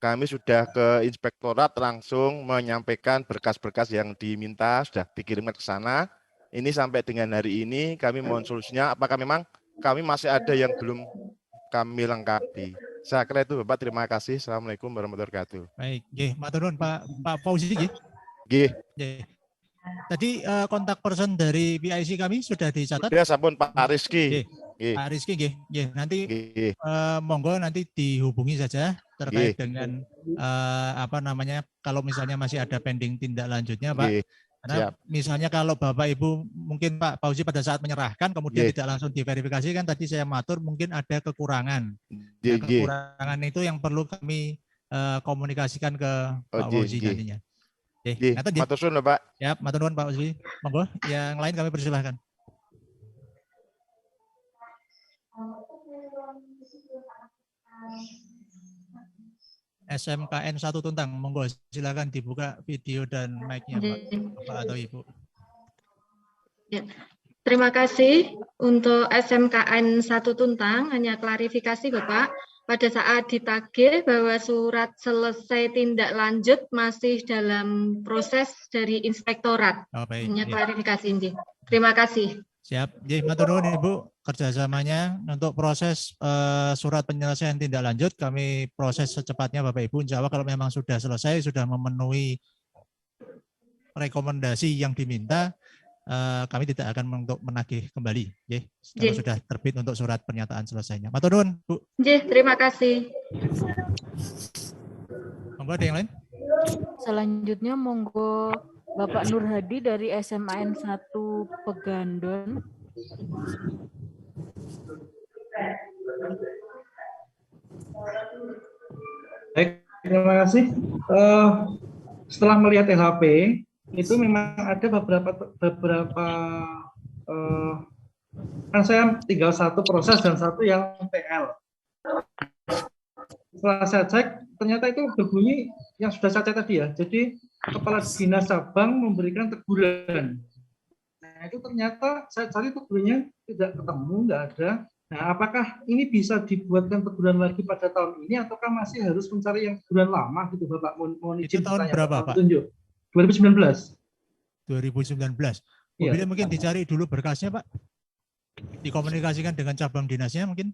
kami sudah ke inspektorat langsung menyampaikan berkas-berkas yang diminta sudah dikirimkan ke sana. Ini sampai dengan hari ini kami mohon solusinya apakah memang kami masih ada yang belum kami lengkapi. Saya kira itu Bapak, terima kasih. Assalamualaikum warahmatullahi wabarakatuh. Baik, nggih, matur nuwun Pak Fauzi nggih. Nggih. Tadi kontak person dari PIC kami sudah dicatat. Sudah sampun Pak Rizky. Pak Rizky nggih. Nanti monggo nanti dihubungi saja terkait dengan apa namanya kalau misalnya masih ada pending tindak lanjutnya Pak. Karena misalnya kalau Bapak Ibu mungkin Pak Fauzi pada saat menyerahkan kemudian tidak langsung diverifikasi kan tadi saya matur mungkin ada kekurangan. Nah, kekurangan itu yang perlu kami komunikasikan ke Pak Fauzi nantinya. Matur suwun Pak. Ya, matur nuwun Pak Fauzi. Monggo yang lain kami persilahkan. SMKN 1 Tuntang, monggo silakan dibuka video dan mic-nya Bapak atau Ibu. Ya. Terima kasih untuk SMKN 1 Tuntang, hanya klarifikasi Bapak, pada saat ditagih bahwa surat selesai tindak lanjut masih dalam proses dari inspektorat. Hanya klarifikasi ini. Terima kasih. Siap, matur nuwun Ibu kerjasamanya untuk proses surat penyelesaian tindak lanjut kami proses secepatnya Bapak Ibu. Insya Allah kalau memang sudah selesai, sudah memenuhi rekomendasi yang diminta, kami tidak akan untuk menagih kembali. Kalau sudah terbit untuk surat pernyataan selesainya. Matur nuwun Bu. Terima kasih. Monggo ada yang lain? Selanjutnya monggo Bapak Nur Hadi dari SMAN 1 Pegandon. Baik, terima kasih. Setelah melihat LHP, itu memang ada beberapa kan saya tinggal satu proses dan satu yang PL. Setelah saya cek, ternyata itu berbunyi yang sudah saya cek tadi ya. Jadi Kepala Dinas Cabang memberikan teguran. Nah itu ternyata saya cari tegurannya tidak ketemu, nggak ada. Nah apakah ini bisa dibuatkan teguran lagi pada tahun ini ataukah masih harus mencari yang teguran lama gitu Bapak? Mohon izin itu tahun berapa Pak? Tunjuk. 2019. 2019. Mobilnya mungkin dicari dulu berkasnya, Pak. Dikomunikasikan dengan cabang dinasnya mungkin.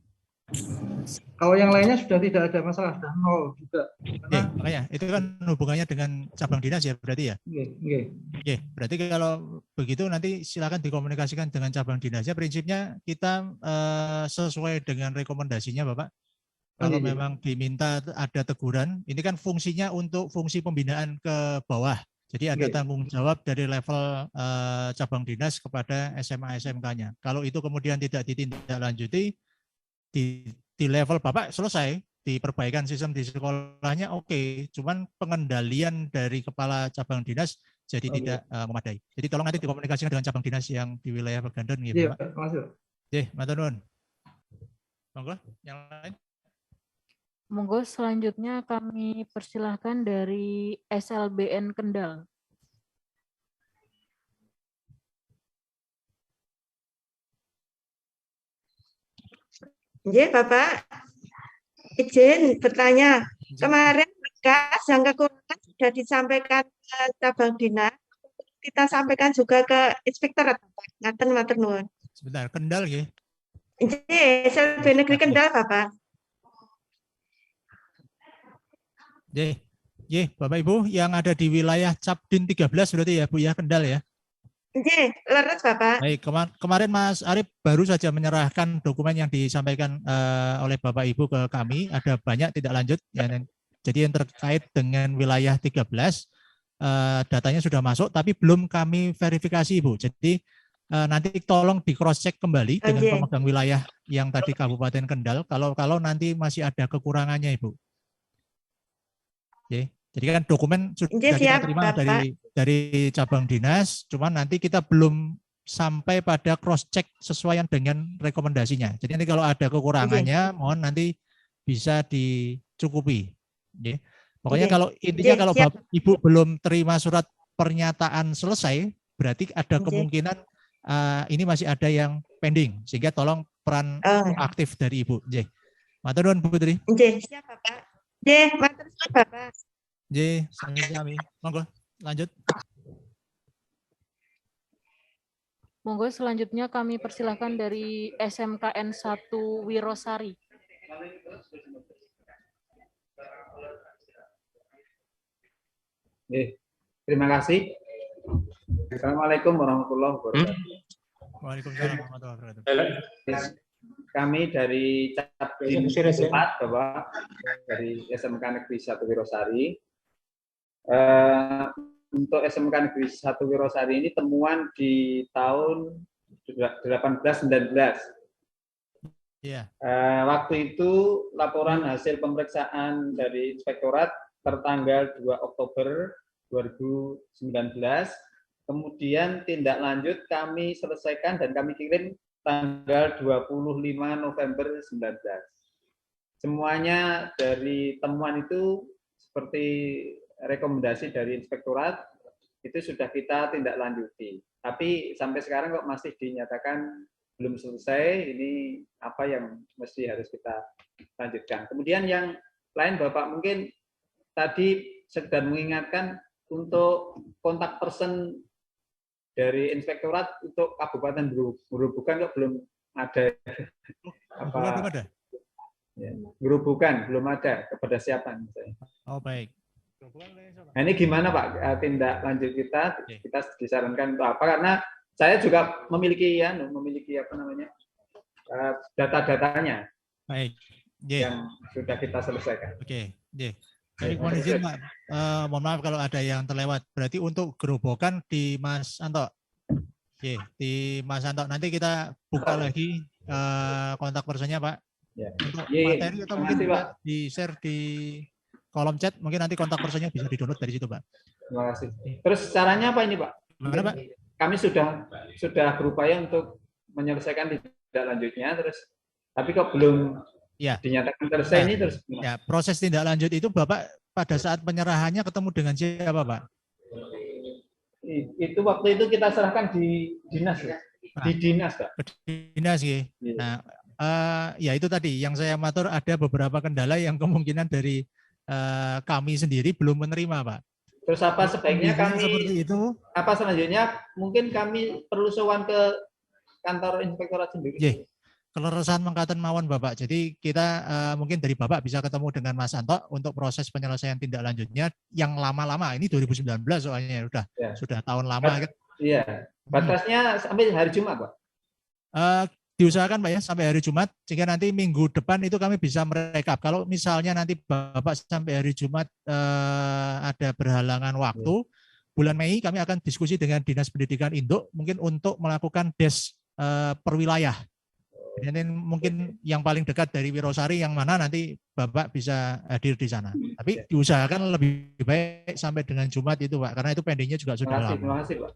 Kalau yang lainnya sudah tidak ada masalah, sudah nol juga. Makanya itu kan hubungannya dengan cabang dinas ya berarti ya. Berarti kalau begitu nanti silakan dikomunikasikan dengan cabang dinasnya. Prinsipnya kita sesuai dengan rekomendasinya, Bapak. Kalau memang diminta ada teguran, ini kan fungsinya untuk fungsi pembinaan ke bawah. Jadi ada tanggung jawab dari level cabang dinas kepada SMA SMK-nya. Kalau itu kemudian tidak ditindaklanjuti, di level Bapak selesai, di perbaikan sistem di sekolahnya oke, cuman pengendalian dari kepala cabang dinas jadi tidak memadai. Jadi tolong nanti dikomunikasikan dengan cabang dinas yang di wilayah Pegandan gitu, Pak. Iya, masuk. Matur nuwun. Monggo, yang lain. Monggo selanjutnya kami persilahkan dari SLBN Kendal. Ya, Bapak, izin bertanya. Kemarin berkas yang kekurangan sudah disampaikan ke cabang dinas. Kita sampaikan juga ke inspektorat, Bapak. Ngaten nuwun. Sebentar, Kendal ya. Iya, SLB Negeri Kendal, Bapak. Bapak Ibu yang ada di wilayah Capdin 13 berarti ya Bu ya, Kendal ya. Iya, leres Bapak. Baik, kemarin Mas Arief baru saja menyerahkan dokumen yang disampaikan oleh Bapak Ibu ke kami. Ada banyak tidak lanjut. Ya, jadi yang terkait dengan wilayah 13, datanya sudah masuk, tapi belum kami verifikasi Ibu. Jadi nanti tolong di cross check kembali dengan pemegang wilayah yang tadi Kabupaten Kendal. Kalau nanti masih ada kekurangannya Ibu. Jadi kan dokumen sudah kita terima dari cabang dinas, cuman nanti kita belum sampai pada cross check sesuai dengan rekomendasinya. Jadi nanti kalau ada kekurangannya, mohon nanti bisa dicukupi. Pokoknya kalau intinya kalau Bapak Ibu belum terima surat pernyataan selesai, berarti ada kemungkinan ini masih ada yang pending, sehingga tolong peran aktif dari Ibu. Matur nuwun Bu Putri. Siap Bapak. Matur nuwun Bapak. Sami. Monggo, lanjut. Monggo selanjutnya kami persilahkan dari SMKN 1 Wirosari. Terima kasih. Assalamualaikum warahmatullahi wabarakatuh. Waalaikumsalam warahmatullahi wabarakatuh. Kami dari Capdin 4, Bapak, dari SMK Negeri 1 Wirosari. Untuk SMK Negeri 1 Wirosari ini temuan di tahun 18-19. Waktu itu laporan hasil pemeriksaan dari inspektorat tertanggal 2 Oktober 2019. Kemudian tindak lanjut kami selesaikan dan kami kirim tanggal 25 November 19. Semuanya dari temuan itu seperti rekomendasi dari inspektorat itu sudah kita tindak lanjuti. Tapi sampai sekarang kok masih dinyatakan belum selesai, ini apa yang mesti harus kita lanjutkan. Kemudian yang lain Bapak mungkin tadi sekedar mengingatkan untuk kontak person dari inspektorat untuk Kabupaten Gerobokan kok belum ada. Belum ada? Gerobokan belum ada, kepada siapa misalnya. Oh baik. Nah, ini gimana Pak tindak lanjut kita? Kita disarankan untuk apa? Karena saya juga memiliki apa namanya data-datanya. Baik. Yang sudah kita selesaikan. Oke. Jadi mohon izin Pak, mohon maaf kalau ada yang terlewat. Berarti untuk Gerobokan di Mas Anto. Di Mas Anto nanti kita buka lagi kontak personnya Pak. Untuk materi atau mungkin juga di-share di kolom chat, mungkin nanti kontak personnya bisa di-download dari situ, Pak. Terima kasih. Terus caranya apa ini, Pak? Gimana, Pak? Kami sudah berupaya untuk menyelesaikan tindak lanjutnya, terus tapi kok belum dinyatakan selesai ini terus. Ya, proses tindak lanjut itu Bapak pada saat penyerahannya ketemu dengan siapa, Pak? Itu waktu itu kita serahkan di dinas, ya. Di dinas, Pak. Dinas, ya. Nah, ya itu tadi yang saya matur ada beberapa kendala yang kemungkinan dari kami sendiri belum menerima, Pak. Terus apa sebaiknya kami seperti itu? Apa selanjutnya mungkin kami perlu sowan ke kantor inspektorat sendiri. Yeah. Keleresan mengkaten mawon Bapak. Jadi kita mungkin dari Bapak bisa ketemu dengan Mas Anto untuk proses penyelesaian tindak lanjutnya yang lama-lama. Ini 2019 soalnya sudah tahun lama. Iya. Batasnya sampai hari Jumat, Pak. Diusahakan Pak ya sampai hari Jumat sehingga nanti minggu depan itu kami bisa merekap. Kalau misalnya nanti Bapak sampai hari Jumat ada berhalangan waktu, bulan Mei kami akan diskusi dengan Dinas Pendidikan Induk mungkin untuk melakukan des per wilayah. Jadi mungkin yang paling dekat dari Wirosari yang mana nanti Bapak bisa hadir di sana. Tapi diusahakan lebih baik sampai dengan Jumat itu Pak, karena itu pendingnya juga sudah lama. Terima kasih Pak.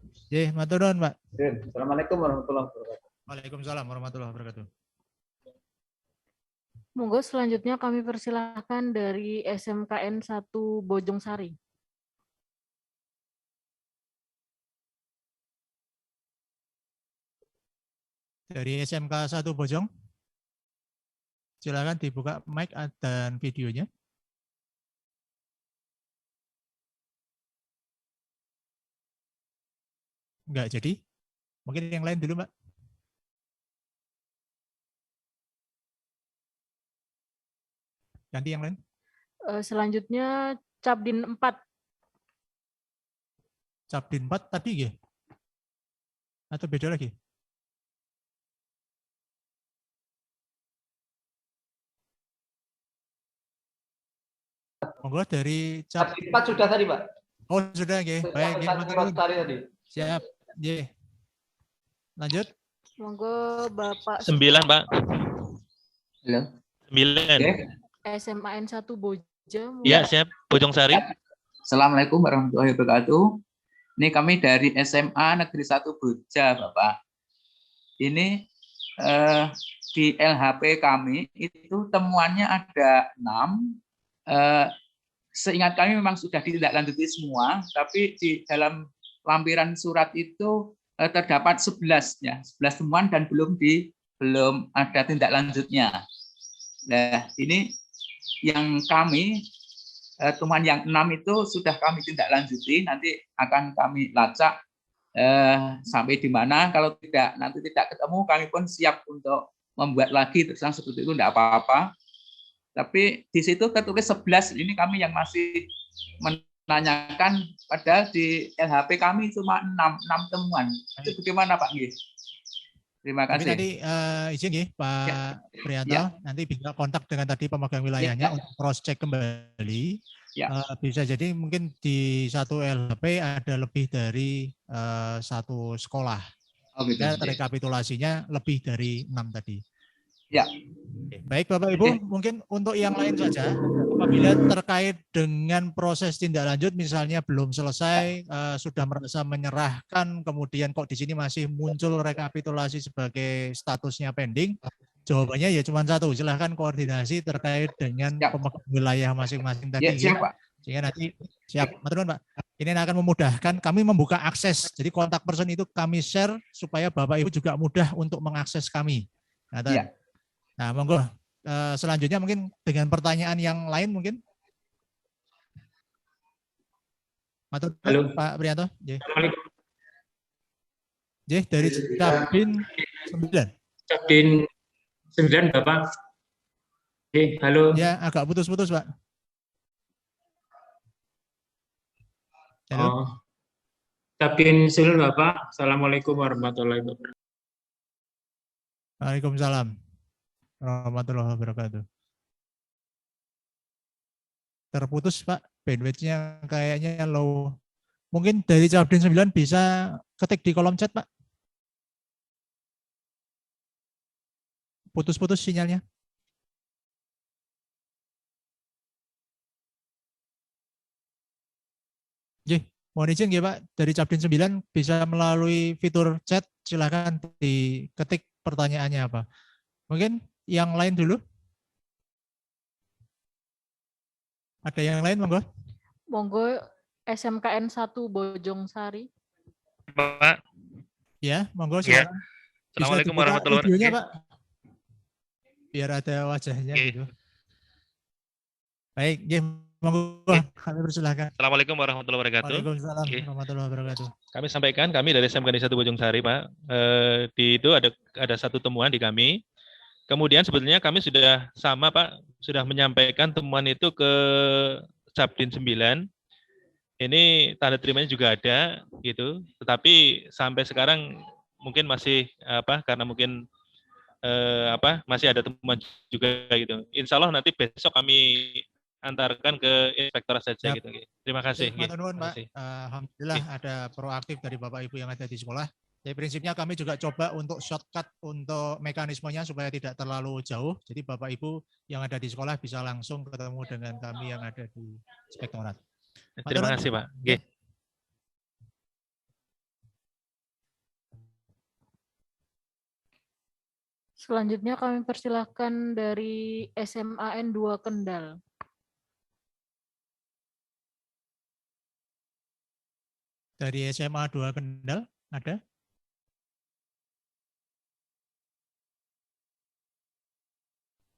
Matur nuwun Pak. Assalamualaikum warahmatullahi wabarakatuh. Waalaikumsalam warahmatullahi wabarakatuh. Monggo selanjutnya kami persilahkan dari SMKN 1 Bojongsari. Dari SMK 1 Bojong, silakan dibuka mic dan videonya. Enggak jadi, mungkin yang lain dulu Mbak. Ganti yang lain. Selanjutnya Capdin 4. Capdin 4 tadi ya? Atau beda lagi? Monggo dari Capdin 4 sudah tadi Pak. Oh sudah ya. Baik. Tadi. Siap. Ya. Lanjut. Monggo Bapak 9 Pak. Halo. 9. SMAN 1 Boja. Iya siap. Bojongsari. Assalamualaikum warahmatullahi wabarakatuh. Ini kami dari SMA Negeri 1 Boja Bapak. Ini di LHP kami itu temuannya ada 6. Seingat kami memang sudah ditindaklanjuti semua, tapi di dalam lampiran surat itu terdapat 11 ya, 11 temuan dan belum ada tindak lanjutnya. Nah, ini yang kami temuan yang 6 itu sudah kami tindak lanjuti, nanti akan kami lacak sampai di mana. Kalau nanti tidak ketemu, kami pun siap untuk membuat lagi terus seperti itu, tidak apa-apa. Tapi di situ tertulis 11, ini kami yang masih menanyakan, padahal di LHP kami cuma 6 temuan. Itu bagaimana Pak Nggih? Terima kasih. Tapi tadi izin ya Pak Prianto, nanti bisa kontak dengan tadi pemegang wilayahnya untuk cross check kembali. Bisa jadi mungkin di satu LHP ada lebih dari satu sekolah. Rekapitulasinya lebih dari 6 tadi. Ya. Baik Bapak Ibu, mungkin untuk yang lain saja, apabila terkait dengan proses tindak lanjut, misalnya belum selesai, sudah merasa menyerahkan, kemudian kok di sini masih muncul rekapitulasi sebagai statusnya pending, jawabannya ya cuma satu, silahkan koordinasi terkait dengan pemegang wilayah masing-masing tadi. Siap, Pak. Sehingga nanti siap, Pak. Ini akan memudahkan kami membuka akses, jadi kontak person itu kami share supaya Bapak Ibu juga mudah untuk mengakses kami. Nah, monggo selanjutnya mungkin dengan pertanyaan yang lain mungkin. Matur Pak Prianto. Dari Capdin 9. Capdin 9 Bapak. Halo. Ya, agak putus-putus Pak. Halo. Capdin 9 Bapak. Assalamualaikum warahmatullahi wabarakatuh. Waalaikumsalam warahmatullahi wabarakatuh. Terputus Pak, bandwidth-nya kayaknya low. Mungkin dari Capdin 9 bisa ketik di kolom chat Pak. Putus-putus sinyalnya. Mohon izin ya Pak, dari Capdin 9 bisa melalui fitur chat, silakan diketik pertanyaannya apa. Mungkin yang lain dulu. Ada yang lain, monggo? Monggo SMKN 1 Bojongsari. Pak. Ya, monggo silakan. Assalamualaikum warahmatullahi wabarakatuh. Videonya, Pak. Biar ada wajahnya gitu. Baik, Monggo, kami persilahkan. Assalamualaikum warahmatullahi wabarakatuh. Waalaikumsalam warahmatullahi wabarakatuh. Kami sampaikan, kami dari SMK 1 Bojongsari, Pak. Itu ada satu temuan di kami. Kemudian sebetulnya kami sudah sama, Pak, sudah menyampaikan temuan itu ke Sabdin 9. Ini tanda terimanya juga ada, gitu. Tetapi sampai sekarang mungkin masih karena mungkin masih ada temuan juga, gitu. Insya Allah nanti besok kami antarkan ke inspektorat saja. Yap. Gitu. Terima kasih. Matur nuwun, Pak. Alhamdulillah ada proaktif dari Bapak Ibu yang ada di sekolah. Jadi prinsipnya kami juga coba untuk shortcut untuk mekanismenya supaya tidak terlalu jauh. Jadi Bapak Ibu yang ada di sekolah bisa langsung ketemu dengan kami yang ada di inspektorat. Terima kasih, Pak. Okay. Selanjutnya kami persilahkan dari SMAN 2 Kendal. Dari SMA 2 Kendal ada?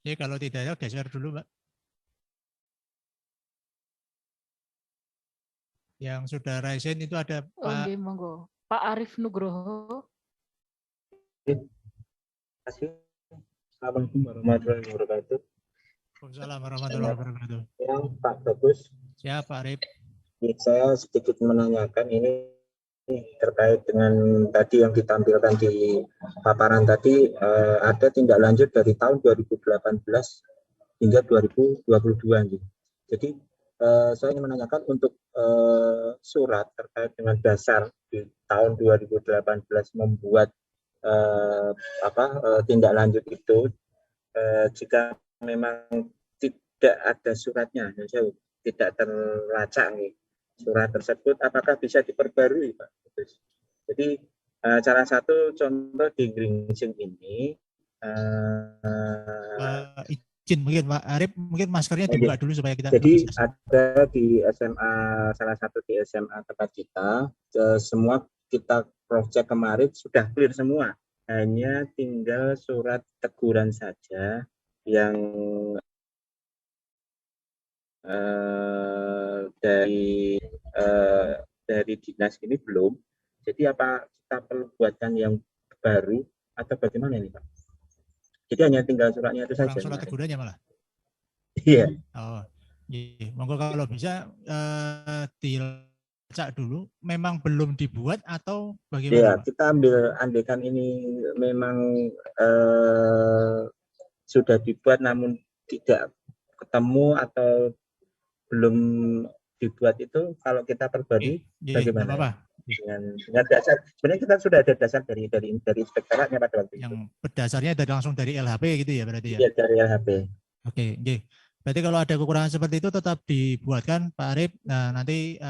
Oke, kalau tidak ada geser dulu, Pak. Yang sudah raisen itu ada Pak. Oke, monggo. Pak Arif Nugroho. Terima kasih. Assalamualaikum warahmatullahi wabarakatuh. Waalaikumsalam warahmatullahi wabarakatuh. Yang Pak Bagus. Siapa, Pak Arif? Saya sedikit menanyakan ini terkait dengan tadi yang ditampilkan di paparan tadi, ada tindak lanjut dari tahun 2018 hingga 2022. Jadi saya ingin menanyakan untuk surat terkait dengan dasar di tahun 2018 membuat tindak lanjut itu, jika memang tidak ada suratnya, saya tidak terlacak nih surat tersebut, apakah bisa diperbarui, Pak? Jadi salah satu contoh di Gringsing ini izin mungkin Pak Arif, mungkin maskernya dibuka dulu supaya kita. Jadi ada di SMA, salah satu di SMA tempat kita, semua kita cross check kemarin sudah clear semua, hanya tinggal surat teguran saja yang dari dinas ini belum. Jadi apa kita perlu buatkan yang baru atau bagaimana ini, Pak? Jadi hanya tinggal suratnya itu saja. Surat tegurannya malah. Iya. Oh, iya. Monggo kalau bisa dilacak dulu. Memang belum dibuat atau bagaimana? Iya, Pak? kita ambil andekan ini memang sudah dibuat namun tidak ketemu atau belum dibuat, itu kalau kita perbarui bagaimana? Apa? Dengan dasar, sebenarnya kita sudah ada dasar dari inspektoratnya pada waktu yang itu. berdasarnya langsung dari LHP gitu ya berarti ya? Iya, dari LHP. Oke, berarti kalau ada kekurangan seperti itu tetap dibuatkan Pak Arif. Nah, nanti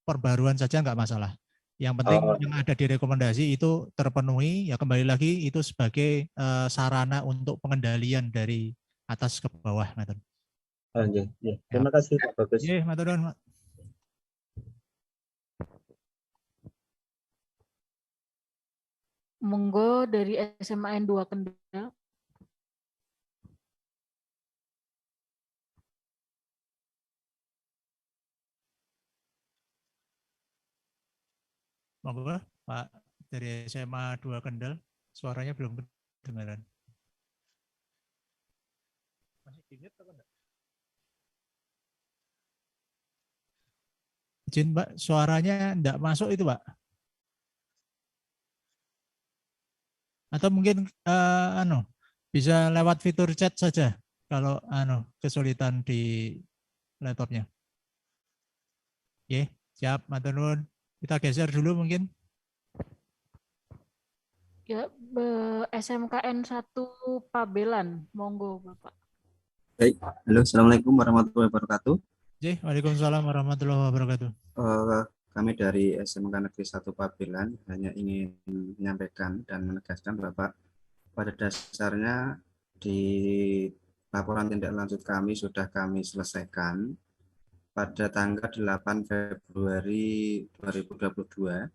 perbaruan saja nggak masalah. Yang penting yang ada di rekomendasi itu terpenuhi, ya kembali lagi itu sebagai sarana untuk pengendalian dari atas ke bawah. Oh, iya. Terima kasih Pak Bagus. Iya, matur nuwun, Pak. Monggo dari SMAN 2 Kendal. Monggo Pak dari SMA 2 Kendal, suaranya belum kedengaran. Masih di-mute atau enggak? Izin Pak, suaranya enggak masuk itu Pak. Atau mungkin bisa lewat fitur chat saja kalau kesulitan di laptopnya. Oke, siap, matur nuwun. Kita geser dulu mungkin. Ya, SMKN 1 Pabelan, monggo Bapak. Baik, halo, assalamualaikum warahmatullahi wabarakatuh. Waalaikumsalam warahmatullahi wabarakatuh. Kami dari SMK Negeri 1 Pabelan hanya ingin menyampaikan dan menegaskan Bapak, pada dasarnya di laporan tindak lanjut kami sudah kami selesaikan pada tanggal 8 Februari 2022,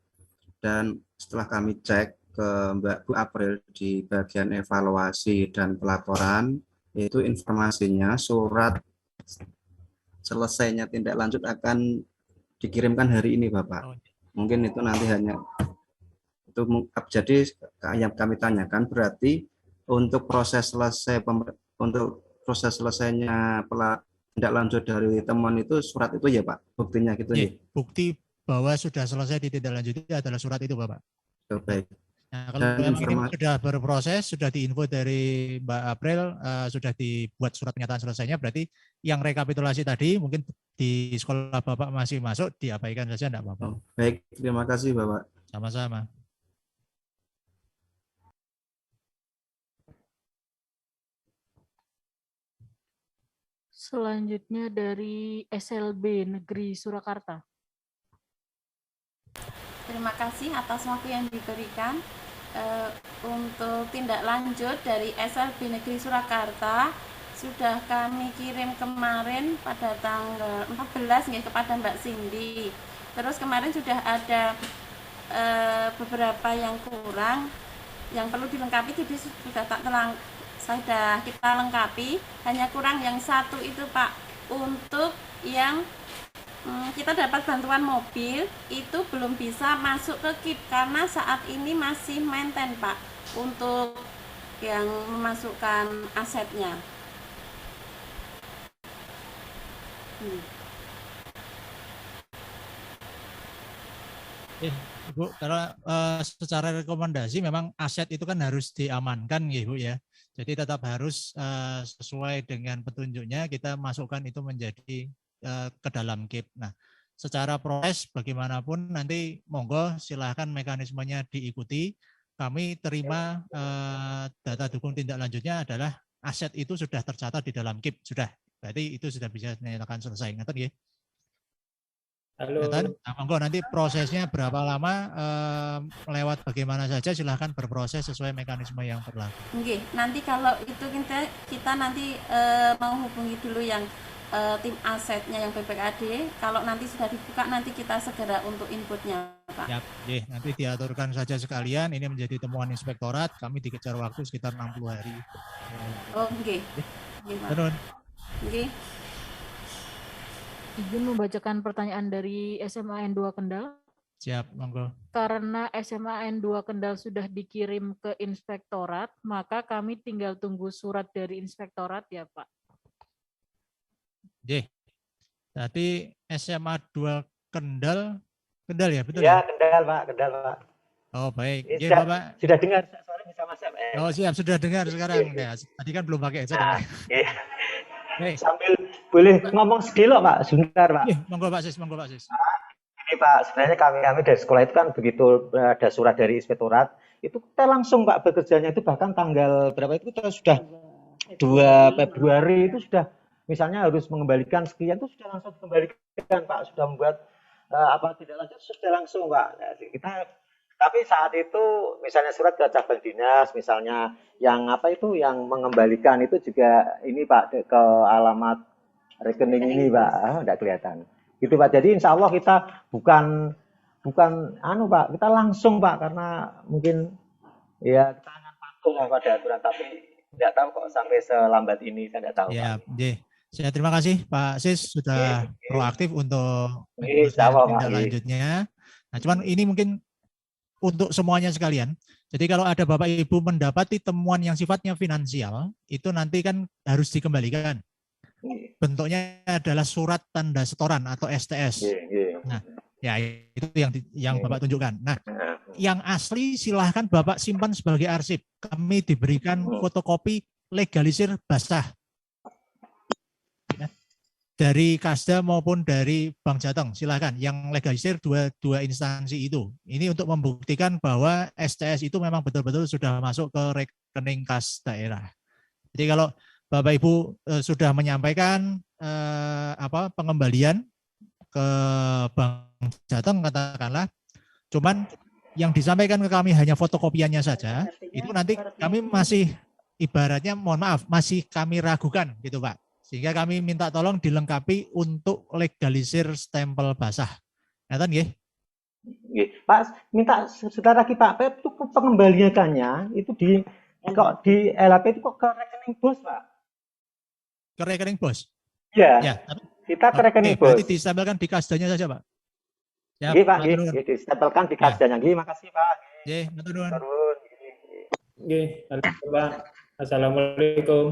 dan setelah kami cek ke Mbak Bu April di bagian evaluasi dan pelaporan, itu informasinya surat selesainya tindak lanjut akan dikirimkan hari ini, Bapak. Mungkin itu nanti hanya itu. Jadi yang kami tanyakan berarti untuk proses selesainya tindak lanjut dari temuan itu surat itu ya Pak, buktinya gitu ya. Bukti bahwa sudah selesai ditindaklanjuti adalah surat itu Bapak. Baik. Nah, kalau memang ini sudah berproses, sudah diinfo dari Mbak April, sudah dibuat surat pernyataan selesainya, berarti yang rekapitulasi tadi mungkin di sekolah Bapak masih masuk, diabaikan saja enggak apa-apa. Baik, terima kasih Bapak. Sama-sama. Selanjutnya dari SLB Negeri Surakarta. Terima kasih atas waktu yang diberikan. Untuk tindak lanjut dari SLB Negeri Surakarta sudah kami kirim kemarin pada tanggal 14 kepada Mbak Cindy. Terus kemarin sudah ada beberapa yang kurang yang perlu dilengkapi, jadi sudah kita lengkapi, hanya kurang yang satu itu Pak, untuk yang kita dapat bantuan mobil itu belum bisa masuk ke KIP karena saat ini masih maintain Pak untuk yang memasukkan asetnya. Bu, kalau secara rekomendasi memang aset itu kan harus diamankan ya Bu ya. Jadi tetap harus sesuai dengan petunjuknya kita masukkan itu menjadi ke dalam KIP. Nah, secara proses bagaimanapun nanti monggo silahkan mekanismenya diikuti. Kami terima data dukung tindak lanjutnya adalah aset itu sudah tercatat di dalam KIP, sudah. Berarti itu sudah bisa dinyatakan selesai. Ngaten nggih? Halo. Nah, monggo nanti prosesnya berapa lama, lewat bagaimana saja silahkan berproses sesuai mekanisme yang berlaku. Oke, nanti kalau itu kita nanti mau hubungi dulu yang tim asetnya yang BPKAD. Kalau nanti sudah dibuka nanti kita segera untuk inputnya Pak. Ya, nanti diaturkan saja sekalian. Ini menjadi temuan inspektorat. Kami dikejar waktu sekitar 60 hari. Oh, oke. Terus. Oke. Izin membacakan pertanyaan dari SMA N2 Kendal. Siap, monggo. Karena SMA N2 Kendal sudah dikirim ke inspektorat, maka kami tinggal tunggu surat dari inspektorat ya Pak. Tadi SMA 2 Kendal ya betul ya? Kendal Pak. Oh baik. Bapak. Sudah dengar suara bisa Mas MS. Oh siap, sudah dengar sekarang. Ya, tadi kan belum pakai headset. Sambil boleh ngomong sedikit Pak, sebentar Pak. Monggo Pak Sis. Ini Pak, sebenarnya kami dari sekolah itu kan begitu ada surat dari inspektorat, itu kita langsung Pak bekerjanya itu bahkan tanggal berapa itu kita sudah 2 Februari itu sudah misalnya harus mengembalikan sekian itu sudah langsung dikembalikan Pak, sudah membuat tidak lanjut sudah langsung Pak. Nah, tapi saat itu misalnya surat ke cabang dinas misalnya yang yang mengembalikan itu juga ini Pak ke alamat rekening ini Pak, tidak kelihatan. Gitu Pak. Jadi insya Allah kita bukan Pak, kita langsung Pak karena mungkin ya kita akan patuh pada aturan tapi tidak tahu kok sampai selambat ini saya tidak tahu. Ya, saya terima kasih Pak Sis sudah proaktif untuk tindak lanjutnya. Nah, cuman ini mungkin untuk semuanya sekalian. Jadi kalau ada Bapak Ibu mendapati temuan yang sifatnya finansial, itu nanti kan harus dikembalikan. Bentuknya adalah surat tanda setoran atau STS. Nah, ya itu yang Bapak tunjukkan. Nah, yang asli silahkan Bapak simpan sebagai arsip. Kami diberikan fotokopi legalisir basah dari Kasda maupun dari Bank Jateng, silahkan. Yang legalisir dua instansi itu. Ini untuk membuktikan bahwa STS itu memang betul-betul sudah masuk ke rekening kas daerah. Jadi kalau Bapak Ibu sudah menyampaikan pengembalian ke Bank Jateng katakanlah, cuman yang disampaikan ke kami hanya fotokopiannya saja, itu nanti kami masih ibaratnya mohon maaf masih kami ragukan gitu Pak. Sehingga kami minta tolong dilengkapi untuk legalisir stempel basah. Ngerti nggih? Pak, minta sebentar lagi Pak, itu pengembaliannya itu di LHP itu kok ke rekening bos Pak? Ke rekening bos? Ya. Ya, Kita ke rekening, Bos. Berarti distempelkan di kasdanya saja, Pak. Siap, Nggih, Pak, matur nggih. nuwun. Nggih, distempelkan di Ya. kasdanya. Nggih, makasih, Pak. Nggih, matur nuwun. Matur nuwun. Oke, halo, Pak. Assalamualaikum.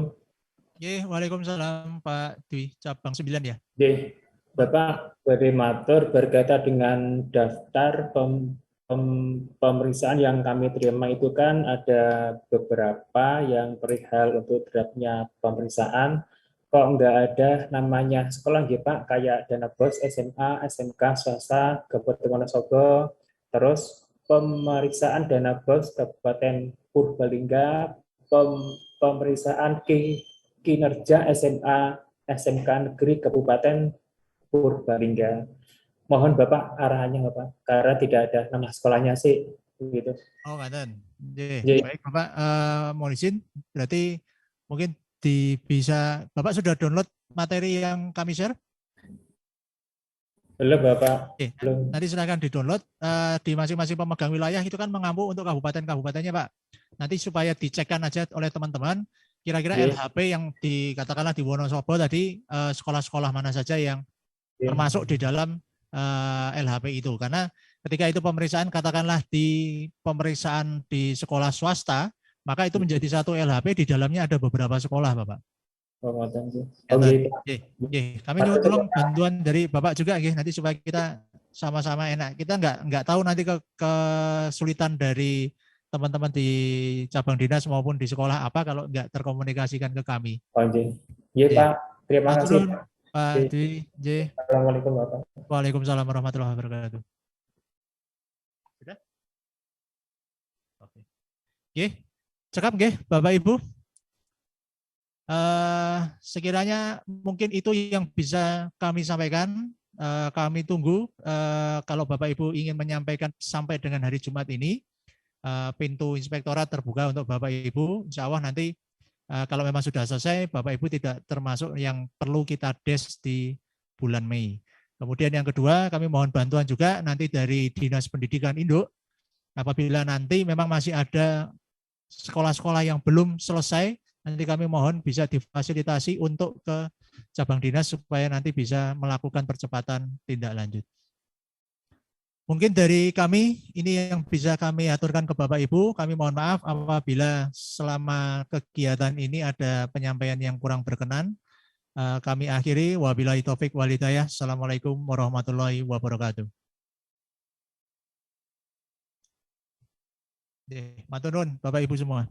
Nggih, waalaikumsalam Pak Dwi, cabang 9 ya. Oke, Bapak beri matur berkaitan dengan daftar pemeriksaan yang kami terima itu kan ada beberapa yang perihal untuk draftnya pemeriksaan. Kok nggak ada namanya sekolah ya Pak, kayak Dana Bos, SMA, SMK, swasta, Kabupaten Wonosobo, terus pemeriksaan Dana Bos Kabupaten Purbalingga, pemeriksaan kinerja SMA, SMK Negeri Kabupaten Purbalingga. Mohon Bapak arahannya Bapak, karena tidak ada nama sekolahnya sih, begitu. Oh, ngaten. Nggih, Nggih. baik Bapak, mohon izin, berarti mungkin bisa Bapak sudah download materi yang kami share? Belum Bapak, Oke, belum. nanti silakan di-download di masing-masing pemegang wilayah itu kan mengampu untuk kabupaten-kabupatennya, Pak. Nanti supaya dicekkan aja oleh teman-teman, kira-kira Nggih. LHP yang dikatakanlah di Wonosobo tadi sekolah-sekolah mana saja yang Nggih. termasuk di dalam LHP itu. Karena ketika itu pemeriksaan katakanlah di pemeriksaan di sekolah swasta, maka itu menjadi satu LHP, di dalamnya ada beberapa sekolah, Bapak. Oh, ngoten nggih. Ya, Oh, nggih. nggih. Kami nyuwun tolong bantuan dari Bapak juga nggih, nanti supaya kita sama-sama enak. Kita nggak tahu nanti kesulitan dari teman-teman di cabang dinas maupun di sekolah apa kalau nggak terkomunikasikan ke kami. Oh, nggih. Nggih, Nggih. Pak. Terima Matur kasih. nuwun, Pak Nggih. Dwi. Nggih. Assalamualaikum Bapak. Waalaikumsalam warahmatullahi wabarakatuh. Sudah? Oke. Nggih. Cekap nggih, Bapak Ibu. Sekiranya mungkin itu yang bisa kami sampaikan. Kami tunggu kalau Bapak Ibu ingin menyampaikan sampai dengan hari Jumat ini, pintu inspektorat terbuka untuk Bapak Ibu. Insya Allah nanti kalau memang sudah selesai, Bapak Ibu tidak termasuk yang perlu kita des di bulan Mei. Kemudian yang kedua, kami mohon bantuan juga nanti dari Dinas Pendidikan Induk, apabila nanti memang masih ada sekolah-sekolah yang belum selesai, nanti kami mohon bisa difasilitasi untuk ke cabang dinas supaya nanti bisa melakukan percepatan tindak lanjut. Mungkin dari kami, ini yang bisa kami aturkan ke Bapak Ibu. Kami mohon maaf apabila selama kegiatan ini ada penyampaian yang kurang berkenan. Kami akhiri, wabillahi taufik wal hidayah. Assalamualaikum warahmatullahi wabarakatuh. Matur nuwun Bapak Ibu semua.